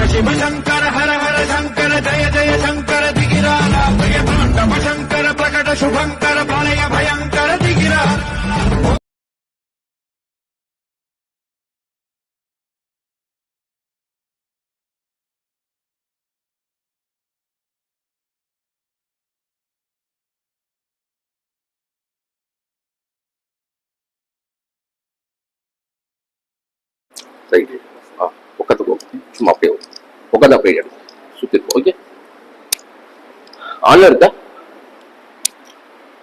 शिवशङ्कर हर हर शङ्कर जय जय शङ्कर दिगिराला भयताण्डव शङ्कर प्रकट शुभङ्कर प्रलय भयङ्कर दिगिराला ரைட் பக்கத்துக்கு சும்மா அப்படியே உட்காந்து அப்படியே சுத்தி ஓகே ஆன்ல இருக்கா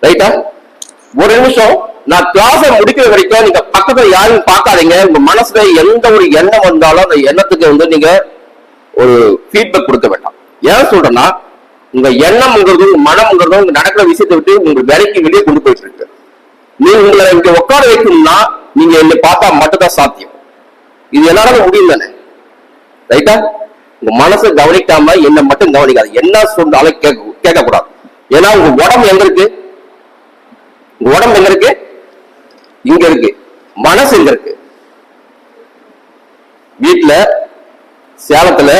ரைட்டா ஒரு நிமிஷம் நான் கிளாஸ முடிக்கிற வரைக்கும் நீங்க பக்கத்துல யாரும் பார்க்காதீங்க. உங்க மனசுல எந்த ஒரு எண்ணம் வந்தாலும் அந்த எண்ணத்துக்கு வந்து நீங்க ஒரு ஃபீட்பேக் கொடுக்க வேண்டாம். ஏன் சொல்றேன்னா உங்க எண்ணம்ங்கிறதும் உங்க மனம்ங்கிறதும் உங்க நடக்கிற விஷயத்தை விட்டு உங்க வேலைக்கு வெளியே கொண்டு போயிட்டு இருக்கு. நீங்க உங்களை இங்க உட்கார வைக்கணும்னா நீங்க என்னை பார்த்தா மட்டும்தான் சாத்தியம். இது எல்லாரும் முடியும் தானே ரைட்டா? உங்க மனசை கவனிக்காம என்ன மட்டும் கவனிக்காது. என்ன சொன்னாலும் கேட்க கூடாது. ஏன்னா உங்க உடம்பு எங்க இருக்கு? உங்க உடம்பு எங்க இருக்கு? இங்க இருக்கு. மனசு எங்க இருக்கு? வீட்டுல, சேலத்துல,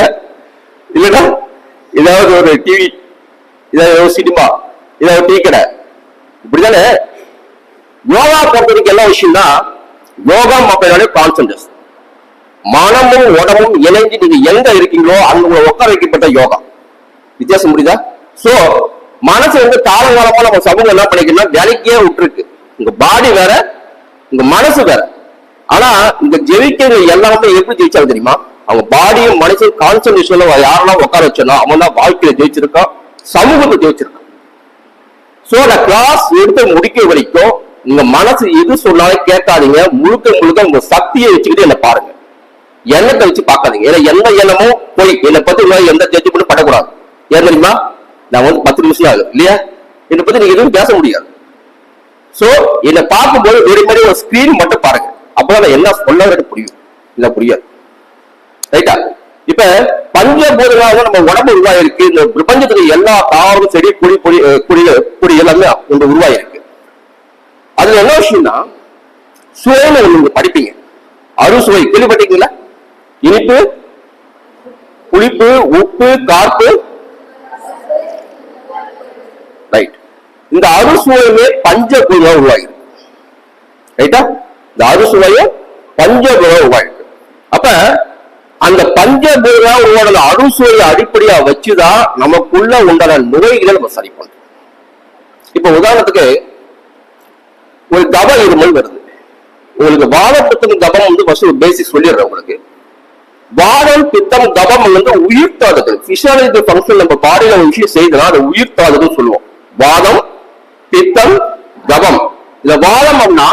இல்லடா ஏதாவது ஒரு டிவி, ஏதாவது ஒரு சினிமா, ஏதாவது டீ கடை, இப்படிதானே. யோகா பொறுத்தவரைக்கும் எல்லா விஷயம்னா யோகா அப்படின்னாலே கான்சன்ட்ரேஷன். மனமும் உடம்பும் இணைஞ்சு நீங்க எங்க இருக்கீங்களோ அங்க உங்களை உட்கார வைக்கப்பட்ட யோகா. வித்தியாசம் புரியுதா? சோ மனசு வந்து காலங்காலமா நம்ம சமூகம் என்ன பண்ணிக்கணும்னா வேலைக்கே விட்டுருக்கு. உங்க பாடி வேற, உங்க மனசு வேற. ஆனா இந்த ஜெயிக்கிற எல்லாமே எப்படி ஜெயிச்சாலும் தெரியுமா? அவங்க பாடியும் மனசையும் கான்சன்ட்ரேஷன்ல யாரெல்லாம் உட்கார வச்சோன்னா அவன் தான் வாழ்க்கையில ஜெயிச்சிருக்கான், சமூகத்தை ஜெயிச்சிருக்கான். சோ நான் கிளாஸ் எடுத்து முடிக்க வரைக்கும் உங்க மனசு எது சொன்னாலும் கேட்காதீங்க. முழுக்க முழுக்க உங்க சக்தியை வச்சுக்கிட்டு என்ன பாருங்க. எண்ணத்தை வச்சு பார்க்காதீங்க. ஏன்னா எந்த எண்ணமும் போய் என்னை பத்தி எந்த ஜட்ஜ்மெண்ட்டும் பண்ணக்கூடாது. ஏன் தெரியுமா? நான் வந்து 10 நிமிஷம் ஆகுது இல்லையா, என்னை பத்தி நீங்க எதுவும் பேச முடியாது. சோ என்னை பார்க்கும்போது வேறு மாதிரி ஒரு ஸ்கிரீன் மட்டும் பாருங்க. அப்பதான் நான் என்ன சொல்ல புரியும், இல்ல புரியாது. ரைட்டா? இப்ப பஞ்சபூதங்களாக நம்ம உடம்பு உருவாயிருக்கு. இந்த பிரபஞ்சத்துக்கு எல்லா தாவரமும் செடி கொடி எல்லாமே உங்க உருவாயிருக்கு. அதுல என்ன விஷயம்னா சுவைன்னு நீங்க படிப்பீங்க. அறுசுவை கேள்விப்பட்டீங்களா? இனிப்பு, புளிப்பு, உப்பு, கார்ப்பு, ரைட். இந்த அறுசுவையுமே பஞ்சபூதம் உருவாகிருக்கு. ரைட்டா? இந்த அறுசுவையும் பஞ்சபூதம் உருவாயிருக்கு. அப்ப அந்த பஞ்சபூதம் உருவான அறுசுவையை அடிப்படையா வச்சுதான் நமக்குள்ள உண்டான நோய்களை நம்ம சரி பண்றோம். இப்ப உதாரணத்துக்கு ஒரு கப இருமல் வருது. உங்களுக்கு வாதம் பித்தம் கபம் வந்து ஃபர்ஸ்ட் ஒரு பேசிக் சொல்லிடுறேன் உங்களுக்கு. வாதம் பித்தம் கபம் வந்து உயிர் தாதுகள், பிசியாலஜி ஃபங்க்ஷன் நம்ம பாடியில ஒரு விஷயம் செய்தனா அது உயிர் தாதுகள் சொல்லுவோம். வாதம் பித்தம் கபம். இந்த வாதம் அப்படின்னா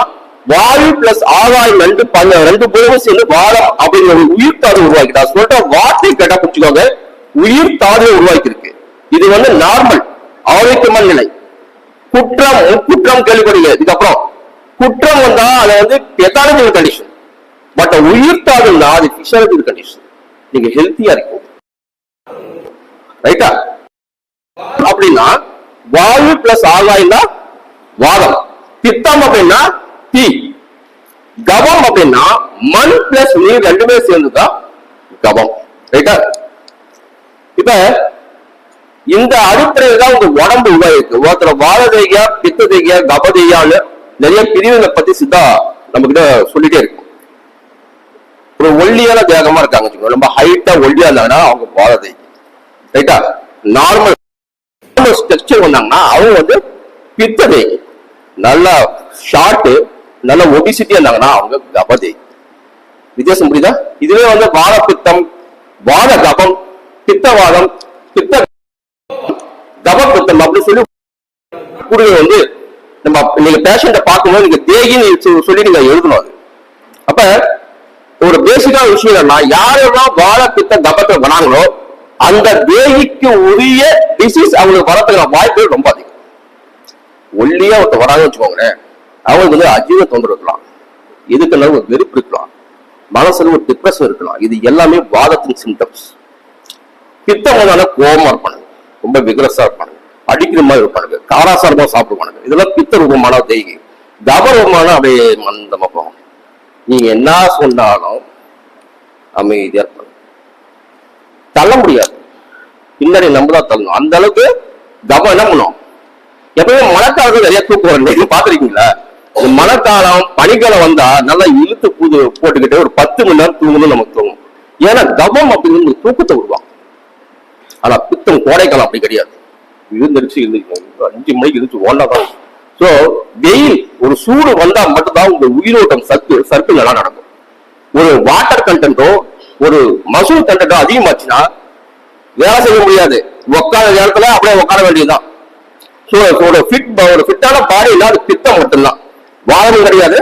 வாயு பிளஸ் ஆகாயம் ரெண்டு பேரும் சேர்ந்து வாதம் அப்படிங்கிற ஒரு உயிர் தாது உருவாக்கிட்டா சொல்லிட்டு வார்த்தை கேட்டா புரிச்சுக்கோங்க. உயிர் தாது உருவாக்கி இருக்கு. இது வந்து நார்மல் ஆரோக்கியமான நிலை. குற்றம் குற்றம் கேள்விப்படுகிறது. இதுக்கப்புறம் குற்றம் வந்தா அது வந்து பெத்தாலஜிக்கல் கண்டிஷன். பட் உயிர் தாதுன்னா அது பிசியாலஜிக்கல் கண்டிஷன். நீங்க ஹெல்த்தியா இருக்கும். ரைட்டா? அப்படின்னா வாயு பிளஸ் ஆகாயம் தான் வாதம். பித்தம் அப்படின்னா தீ. கபம் அப்படின்னா மண் பிளஸ் நீர் ரெண்டுமே சேர்ந்துதான் கபம். ரைட்டா? இப்ப இந்த அடிப்படையில் தான் உங்க உடம்பு உருவாயிருக்கு. ஒருத்தர் வாத தேகியா, பித்த தேகியா, கப தேகியான்னு நிறைய பிரிவுகளை பத்தி சித்தா நம்ம கிட்ட சொல்லிட்டே இருக்கும். ஒரு ஒல்லியான தேகமா இருக்காங்க, ரொம்ப ஹைட்டா ஒல்லியா இருந்தாங்கன்னா அவங்க வாத தேகி. ரைட்டா? நார்மல் ஸ்ட்ரக்சர் வந்தாங்கன்னா அவங்க வந்து பித்த தேகி. நல்லா ஷார்ட், நல்ல ஒபிசிட்டியா இருந்தாங்கன்னா அவங்க கப தேகி. வித்தியாசம் புரியுதா? இதுவே வந்து வாத பித்தம், வாத கபம், பித்தவாதம், பித்த கப பித்தம் அப்படின்னு சொல்லி வந்து நம்ம நீங்க பேஷண்ட பார்க்கும்போது நீங்க தேகின்னு சொல்லி நீங்க எழுதணும். அது அப்ப ஒரு பேசிக்கான விஷயம் என்னன்னா யாரெல்லாம் வாழ பித்த கபத்தை வராங்களோ அந்த தேகிக்கு உரிய டிசீஸ் அவங்களுக்கு வரதுக்கான வாய்ப்புகள் ரொம்ப அதிகம். ஒல்லியா ஒருத்தர் வராங்கன்னு வச்சுக்கோங்களேன், அவங்களுக்கு வந்து அஜீவ தொந்தரவு இருக்கலாம், இதுக்குள்ள ஒரு வெறுப்பு இருக்கலாம், மனசுல ஒரு டிப்ரெஷன் இருக்கலாம். இது எல்லாமே வாதத்தின் சிம்டம்ஸ். பித்தம் வந்தாலும் கோபமா இருப்பானுங்க, ரொம்ப விகரஸா இருப்பானுங்க, அடிக்கிற மாதிரி இருப்பானுங்க, காராசாரமா சாப்பிடுவானுங்க. இதெல்லாம் பித்த ரூபமான தேகி. கப ரூபமான அப்படியே மந்தமா போகும். நீங்க என்ன சொன்னாலும் அமைதியா இருப்பாங்க. தள்ள முடியாது, பின்னாடி நம்ம தான் தள்ளணும். அந்த அளவுக்கு கவனம் என்ன பண்ணும். எப்பவுமே மழைக்காலத்துல நிறைய தூக்கம் வரும், நீங்க பாத்துருக்கீங்களா? மழைக்காலம் பனிக்காலம் வந்தா நல்லா இழுத்து போட்டுக்கிட்டு ஒரு 10 மணி நேரம் தூங்கணும் நமக்கு தோணும். ஏன்னா கவம் அப்படிங்கிறது தூக்கத்தை விடுவான். ஆனா பித்தம் கோடைக்காலம் அப்படி கிடையாது, இருந்துருச்சு 5 மணிக்கு இருந்துச்சு ஓண்டாதான். சோ வெயில் ஒரு சூடு வந்தா மட்டும்தான் உங்க உயிரோட்டம் சர்க்கிள் நல்லா நடக்கும். ஒரு வாட்டர் கண்டென்ட்டோ ஒரு மசூல் கண்டென்ட்டோ அதிகமாச்சுன்னா வேலை செய்ய முடியாது, உட்கார நேரத்துல அப்படியே உட்கார வேண்டியதுதான். ஒரு ஃபிட்டான பாடி இல்லாத பித்தம் மட்டும்தான், வாதமும் கிடையாது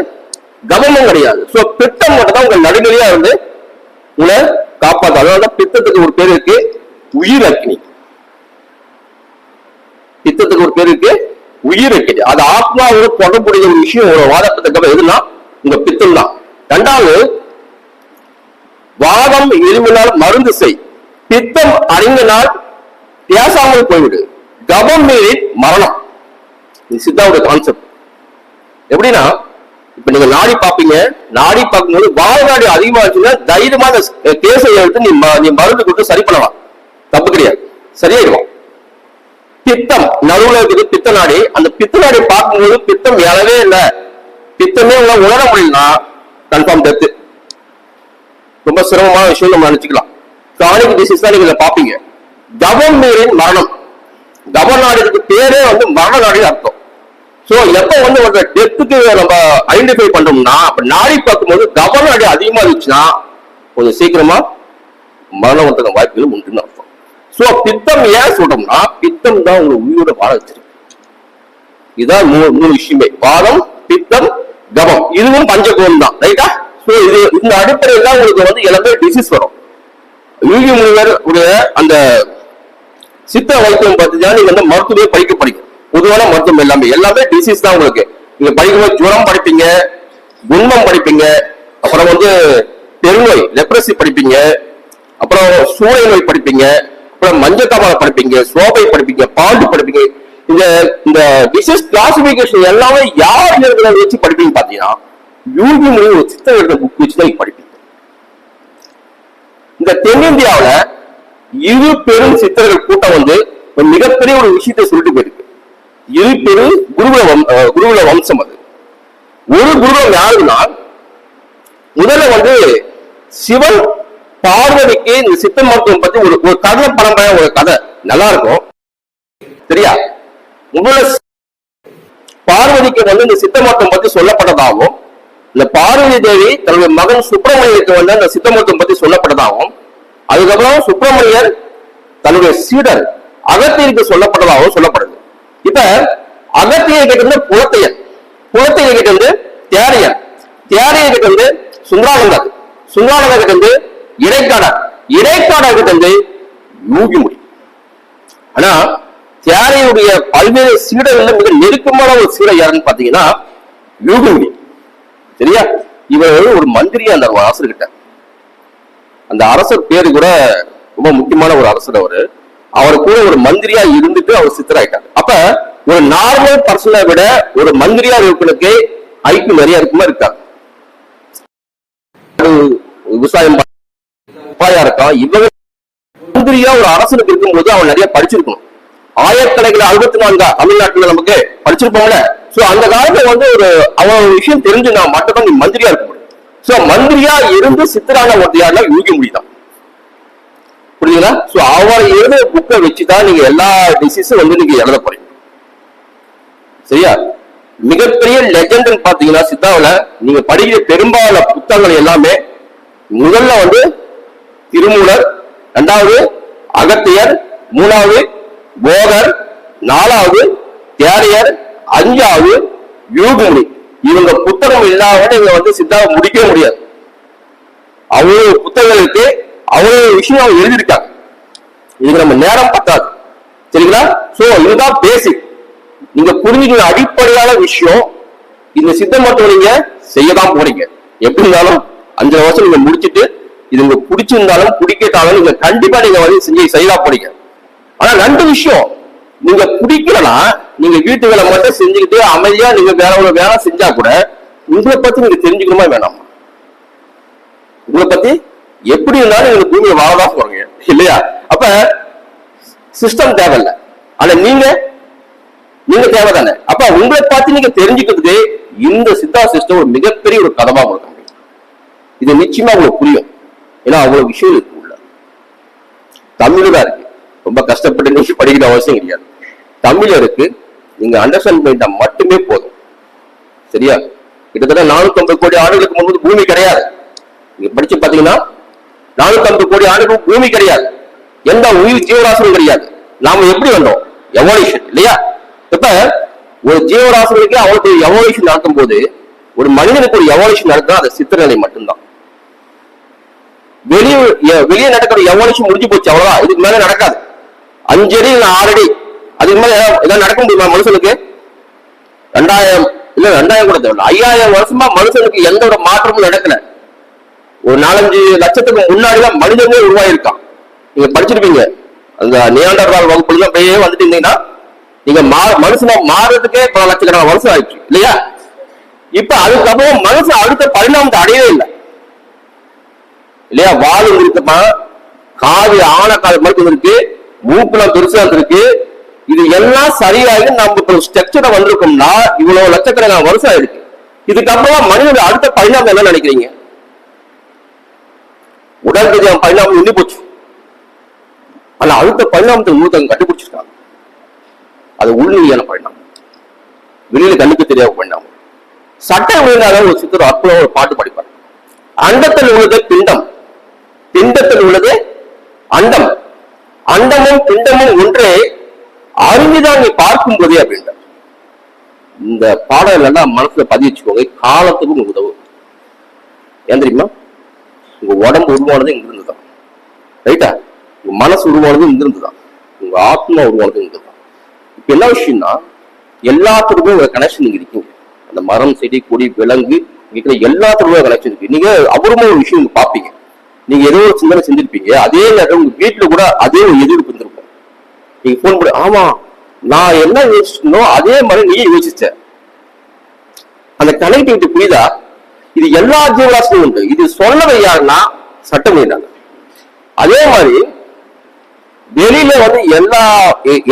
கவனமும் கிடையாது. சோ பித்தம் மட்டும் தான் உங்க நடுநிலையா இருந்து உங்களை காப்பாற்று. அதனாலதான் பித்தத்துக்கு ஒரு பேர் இருக்கு உயிர் அக்னி. பித்தத்துக்கு ஒரு பேர் இருக்கு உயிர் அக்னி. அது ஆத்மாவோட தொடர்புடைய ஒரு விஷயம். ஒரு வாதத்துக்கு எதுனா உங்க பித்தம் தான். ரெண்டாவது, வாதம் இருமினால் மருந்து செய், பித்தம் அறிஞனால் பேசாமல் போய்விடு, கபம் மீறி மரணம். இது சித்தாவுடைய கான்செப்ட். எப்படின்னா, இப்ப நீங்க நாடி பாப்பீங்க, நாடி பார்க்கும்போது வாழ்நாடி அதிகமா இருந்துச்சுன்னா தைரியமான கேஸை எடுத்து நீ மருந்து கொடுத்து சரி பண்ணலாம், தப்பு கிடையாது, சரியாயிடுவான். பித்தம் நடுவுல இருக்குது பித்த நாடி, அந்த பித்த நாடி பார்க்கும்போது பித்தம் எழவே இல்லை, பித்தமே உணர முடியலன்னா கன்ஃபார்ம் டெத்து. ரொம்ப சிரமமான விஷயம் நம்ம நினைச்சுக்கலாம். கிரானிக் டிசீஸ் தான் நீங்க பாப்பீங்க. கபம் மீறின் மரணம், கப நாடுக்கு பேரே மரண நாடி அர்த்தம். சோ எப்ப ஒரு டெத்துக்கு நம்ம ஐடென்டிஃபை பண்றோம்னா, அப்ப நாடி பார்க்கும்போது கப நாடி அதிகமா இருந்துச்சுன்னா கொஞ்சம் சீக்கிரமா மரணம் வந்ததுக்கு வாய்ப்புகள் உண்டுன்னு அர்த்தம். சோ பித்தம் ஏன் சொல்றோம்னா, பித்தம் தான் உங்க உயிரோட வாழ வச்சிருக்கு. இதுதான் மூணு விஷயமே, வாதம், பித்தம், கபம். இதுவும் பஞ்சகோணம் தான், ரைட்டா? சோ இது இந்த அடிப்படையில் தான் உங்களுக்கு எல்லாமே டிசீஸ் வரும். யூகி முனிவர் உடைய அந்த சித்த வைத்தியம் பார்த்தீங்கன்னா நீங்க மருத்துவமே படிக்க பொதுவான மருத்துவம் எல்லாமே டிசீஸ் தான் உங்களுக்கு. நீங்க படிக்கும்போது ஜுரம் படிப்பீங்க, குண்மம் படிப்பீங்க, அப்புறம் பெருநோய் லெப்ரசி படிப்பீங்க, அப்புறம் சூளை நோய் படிப்பீங்க, அப்புறம் மஞ்சக்காமலை படிப்பீங்க, சோபை படிப்பீங்க, பாண்டு படிப்பீங்க. இந்த டிசீஸ் கிளாசிபிகேஷன் எல்லாமே யார் எழுதுறத வச்சு படிப்பீங்க பாத்தீங்கன்னா, யூகி முனி ஒரு சித்த எழுதுற புக் வச்சுதான் படிப்பீங்க. இந்த தென்னிந்தியாவில இரு பெரும் சித்தர்கள் கூட்டம் ஒரு மிகப்பெரிய ஒரு விஷயத்தை சொல்லிட்டு போயிருக்கு. இரு பெரு குருகுல வம்சம். அது ஒரு குருகுலம் யாருன்னா, முதல்ல சிவன் பார்வதிக்கு இந்த சித்த மருத்துவம் பத்தி ஒரு கதை பரம்பரை, ஒரு கதை நல்லா இருக்கும் சரியா. முதல்ல பார்வதிக்கு இந்த சித்த மருத்துவம் பத்தி சொல்லப்பட்டதாகவும், இந்த பார்வதி தேவி தன்னுடைய மகன் சுப்பிரமணியருக்கு அந்த சித்த மருத்துவம் பத்தி சொல்லப்பட்டதாகவும், அதுக்கப்புறம் சுப்பிரமணியர் தன்னுடைய சீடர் அகத்தியருக்கு சொல்லப்பட்டதாகவும் சொல்லப்படுது. இப்ப அகத்தியர் கிட்ட புலத்தையர், புலத்தையர் கிட்ட தேரையர், தேரையர் கிட்ட சுந்தரானந்தர், சுந்தரானந்தர் கிட்ட இடைக்காடர், இடைக்காடர் கிட்ட யூகிமுடி. ஆனா தேரையுடைய பல்வேறு சீடர்கள் மிக நெருக்கமான ஒரு சீடர் யாருன்னு பாத்தீங்கன்னா யூகிமுடி, சரியா. இவர் ஒரு மந்திரி அந்த அரசர்கிட்ட, அந்த அரசர் பேரு கூட ரொம்ப முக்கியமான ஒரு அரசர். அவர் கூட ஒரு மந்திரியா இருந்துட்டு அவர் சித்தராயிட்டார். அப்ப ஒரு நார்மல் பர்சனை விட ஒரு மந்திரியா இருக்கிறதுக்கு ஐக்கியம் நிறைய இருக்குமா இருக்காது. விவசாயம் இருக்கா, இவங்க மந்திரியா ஒரு அரசனுக்கு இருக்கும்போது அவன் நிறைய படிச்சிருக்கணும். ஆயிரக்கணக்கில் 64 தமிழ்நாட்டுல நமக்கு படிச்சிருப்போம்ல. சோ அந்த காலத்துல ஒரு அவன் விஷயம் தெரிஞ்சுனா மட்டும்தான் நீ மந்திரியா இருக்க முடியும். சோ மந்திரியா இருந்து சித்தரான ஒருத்தையால யூகி முடிதான், புரியுதுங்களா? சோ அவர் எழுத புக்கை வச்சுதான் நீங்க எல்லா டிசீஸும் நீங்க எழுத போறீங்க, சரியா. மிகப்பெரிய லெஜண்ட் பாத்தீங்கன்னா சித்தாவில நீங்க படிக்கிற பெரும்பாலான புத்தகங்கள் எல்லாமே முதல்ல திருமூலர், இரண்டாவது அகத்தியர், மூணாவது போகர், நாலாவது தேரையர், அஞ்சாவது யூகமுனி. இவங்க புத்தகம் இல்லாம நீங்க சித்தாவை முடிக்கவே முடியாது. அவ்வளவு புத்தகங்களுக்கு அவ்வளவு விஷயம் அவங்க எழுதியிருக்காங்க. இதுக்கு நம்ம நேரம் பத்தாது, சரிங்களா. சோ இதுதான் பேசிக். நீங்க புரிஞ்சுக்கிற அடிப்படையான விஷயம். இந்த சித்த மருத்துவம் நீங்க செய்யதான் போறீங்க. எப்படி இருந்தாலும் 5 வருஷம் நீங்க முடிச்சுட்டு இது உங்களுக்கு பிடிச்சிருந்தாலும் பிடிக்காட்டாலும் நீங்க கண்டிப்பா நீங்க செய்யலாம் போறீங்க. ஆனா 2 விஷயம், நீங்க பிடிக்கலன்னா நீங்க வீட்டு வேலை மட்டும் செஞ்சுக்கிட்டு அமைதியா நீங்க வேலை செஞ்சா கூட உங்களை பத்தி நீங்க தெரிஞ்சுக்கணுமா வேணாமா? உங்களை பத்தி எப்படி இருந்தாலும் நீங்க பூமியை வாழதான் போறீங்க. இல்லையா? அப்ப சிஸ்டம் தேவையில்ல, ஆனா நீங்க தேவைதானே. அப்ப உங்களை பார்த்து நீங்க தெரிஞ்சுக்கிறதுக்கு இந்த சித்தா சிஸ்டம் ஒரு மிகப்பெரிய ஒரு கதமா கொடுக்க முடியும். இது நிச்சயமா உங்களுக்கு புரியும். ஏன்னா அவ்வளவு விஷயம் இருக்கு உள்ள. தமிழ் தான் இருக்கு, ரொம்ப கஷ்டப்பட்டு நீங்க படிக்கிற அவசியம் கிடையாது. தமிழ் இருக்கு, நீங்க அண்டர்ஸ்டாண்ட் பண்ணிட்டா மட்டுமே போதும். சரியா? கிட்டத்தட்ட 450 கோடி ஆண்டுகளுக்கு முன்பு பூமி கிடையாது. நீங்க படிச்சு பாத்தீங்கன்னா 450 கோடி ஆண்டுகளுக்கு பூமி கிடையாது, எந்த உயிர் ஜீவராசியும் கிடையாது. நாம எப்படி வந்தோம்? எவல்யூஷன் இல்லையா? இப்ப ஒரு ஜீவராசிகளுக்கு அவனுக்கு எவல்யூஷன் நடக்கும் போது ஒரு மனிதனுக்கு ஒரு எவல்யூஷன் நடக்கும், அது சித்திரநிலை மட்டும்தான். வெளியே நடக்கிற எவல்யூஷன் முடிஞ்சு போச்சு, அவ்வளவுதான். இதுக்கு மேல நடக்காது. 5 அடி 6 அடி அதுக்கு மேல ஏதாவது நடக்க முடியுமா மனுஷனுக்கு? 2000 கூட தேவை, 5000 வருஷமா மனுஷனுக்கு எந்த ஒரு மாற்றமும் நடக்கல. ஒரு 4-5 லட்சத்துக்கு முன்னாடிதான் மனிதனே உருவாயிருக்கான். நீங்க படிச்சிருப்பீங்க அந்த நியாண்டர்தால் வகுப்புல அப்படியே வந்துட்டு இருந்தீங்கன்னா நீங்க மனுஷனா மாறுறதுக்கே பல லட்சக்கணக்கான வருஷம் ஆயிடுச்சு இல்லையா? இப்ப அதுக்கப்புறம் மனுஷன் அடுத்த பரிணாமத்தை அடையவே இல்லை இல்லையா? வாழு இருக்குமா, காது ஆனக்காது மருத்துவம் இருக்கு, மூக்குலாம் பெருசா இருக்கு. இது எல்லாம் சரியாகி நம்ம ஸ்ட்ரக்சரை வந்திருக்கோம்னா இவ்வளவு லட்சக்கணக்கான வருஷம் ஆயிடுச்சு. இதுக்கப்புறம் மனிதனுடைய அடுத்த பரிணாமம் என்ன நினைக்கிறீங்க? உடல் ரீதியான பரிணாமம் நின்று போச்சு. ஆனா அடுத்த பரிணாமத்தை இன்னொருத்தவங்க கண்டுபிடிச்சிருக்காங்க. அது உள்நிலையான பரிணாமம், வெளியில கண்ணுக்கு தெரியாத பரிணாமம். சட்ட ஒழுங்காக ஒரு சித்தர் அற்புதம் ஒரு பாட்டு படிப்பார். அண்டத்தில் உள்ளது பிண்டம், பிண்டத்தில் உள்ளது அண்டம், அண்டமும் பிண்டமும் ஒன்றே, அறிஞ்சுதான் நீ பார்க்கும் போதே அப்படின்ற இந்த பாடல் எல்லாம் மனசுல பதிவு வச்சுக்கோங்க. காலத்துக்கும் உதவும். ஏன் தெரியுமா? உங்க உடம்பு உருவானது இங்க இருந்துதான், ரைட்டா? உங்க மனசு உருவானது இங்க இருந்துதான், உங்க ஆத்மா உருவானது இங்க தான். இப்ப என்ன விஷயம்னா எல்லாத்துக்குமே ஒரு கனெக்ஷன் நீங்க இருக்கீங்க. அந்த மரம், செடி, கொடி, விலங்கு இருக்கிற எல்லாத்துக்குமே கனெக்ஷன் இருக்கு. நீங்க அபூர்வமா ஒரு விஷயம் நீங்க பாப்பீங்க. நீங்க ஏதோ ஒரு சிந்தனை செஞ்சிருப்பீங்க, அதே நேரம் உங்க வீட்டுல கூட அதே ஒரு எதிர்ப்பு இருந்திருக்கும். நீங்க போன் பண்ணி, ஆமா நான் என்ன யோசிச்சனோ அதே மாதிரி நீயே யோசிச்ச. அந்த கனெக்டிவிட்டி புரியுதா? இது எல்லா ஜீவராசியும் உண்டு. இது சொல்லவை யாருன்னா சட்டம் பண்ணிட்டாங்க. அதே மாதிரி வெளியில வந்து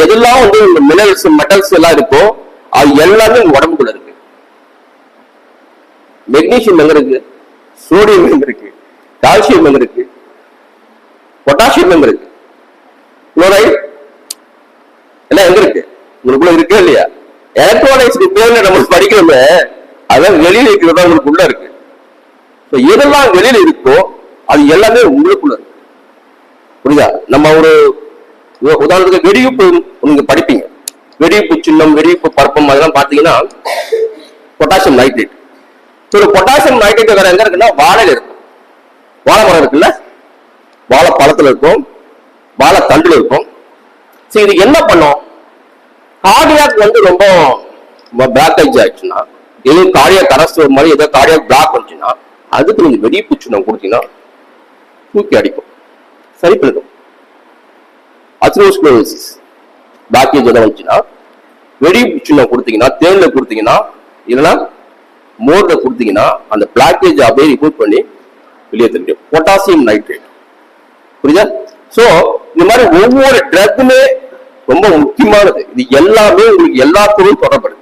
எதெல்லாம் வந்து இந்த மினரல்ஸ், மெட்டல்ஸ் எல்லாம் இருக்கோ அது எல்லாமே உங்க உடம்புக்குள்ள இருக்கு. மெக்னீசியம் எங்க இருக்கு? சோடியம் எங்க இருக்கு? கால்சியம் எங்க இருக்கு? பொட்டாசியம் எங்க இருக்கு? குளோரைடு எல்லாம் எங்க இருக்கு? உங்களுக்குள்ள இருக்கே இல்லையா? எலக்ட்ரானிக்ஸ்க்கு பேர்ல நம்ம படிக்கிறோமே, அதான் வெளியில இருக்கிறதா உங்களுக்கு உள்ள இருக்கு. எதெல்லாம் வெளியில இருக்கோ அது எல்லாமே உங்களுக்குள்ள இருக்கு. புரியுதா? நம்ம ஒரு உதாரணத்துக்கு வெடியுப்பு நீங்க படிப்பீங்க. வெடியுப்பு சின்னம், வெடியுப்பு பரப்பம் அதெல்லாம் பாத்தீங்கன்னா பொட்டாசியம் நைட்ரேட். பொட்டாசியம் நைட்ரேட் வேற எங்க இருக்குன்னா வாழையில இருக்கும். வாழை மரம் இருக்குல்ல, வாழை பழத்துல இருக்கும், வாழை தண்டுல இருக்கும். சரி, இது என்ன பண்ணும்? கார்டியாக் வந்து ரொம்ப பிளாக்கேஜ் ஆயிடுச்சுன்னா, எதுவும் கார்டியாக் அரெஸ்ட் ஒரு மாதிரி ஏதோ கார்டியாக் பிளாக் வந்துச்சுன்னா அதுக்கு நீங்க வெடிப்பு சின்னம் கொடுத்தீங்கன்னா தூக்கி அடிக்கும், சரி பண்ணிடும். அத்ரோஸ்க்ளரோசிஸ் பிளாக்கேஜ் எதாவது வந்துச்சுன்னா வெடிப்பு சின்னம் கொடுத்தீங்கன்னா, தேன்ல கொடுத்தீங்கன்னா, இல்லைன்னா மோர்ல கொடுத்தீங்கன்னா அந்த பிளாக்கேஜ் அப்படியே ரிமூவ் பண்ணி வெளியே தெரியும். Potassium nitrate. புரியுதா? சோ இந்த மாதிரி ஒவ்வொரு ட்ரக்குமே ரொம்ப முக்கியமானது. இது எல்லாமே உங்களுக்கு எல்லாத்துக்கும் தொடர்படுது.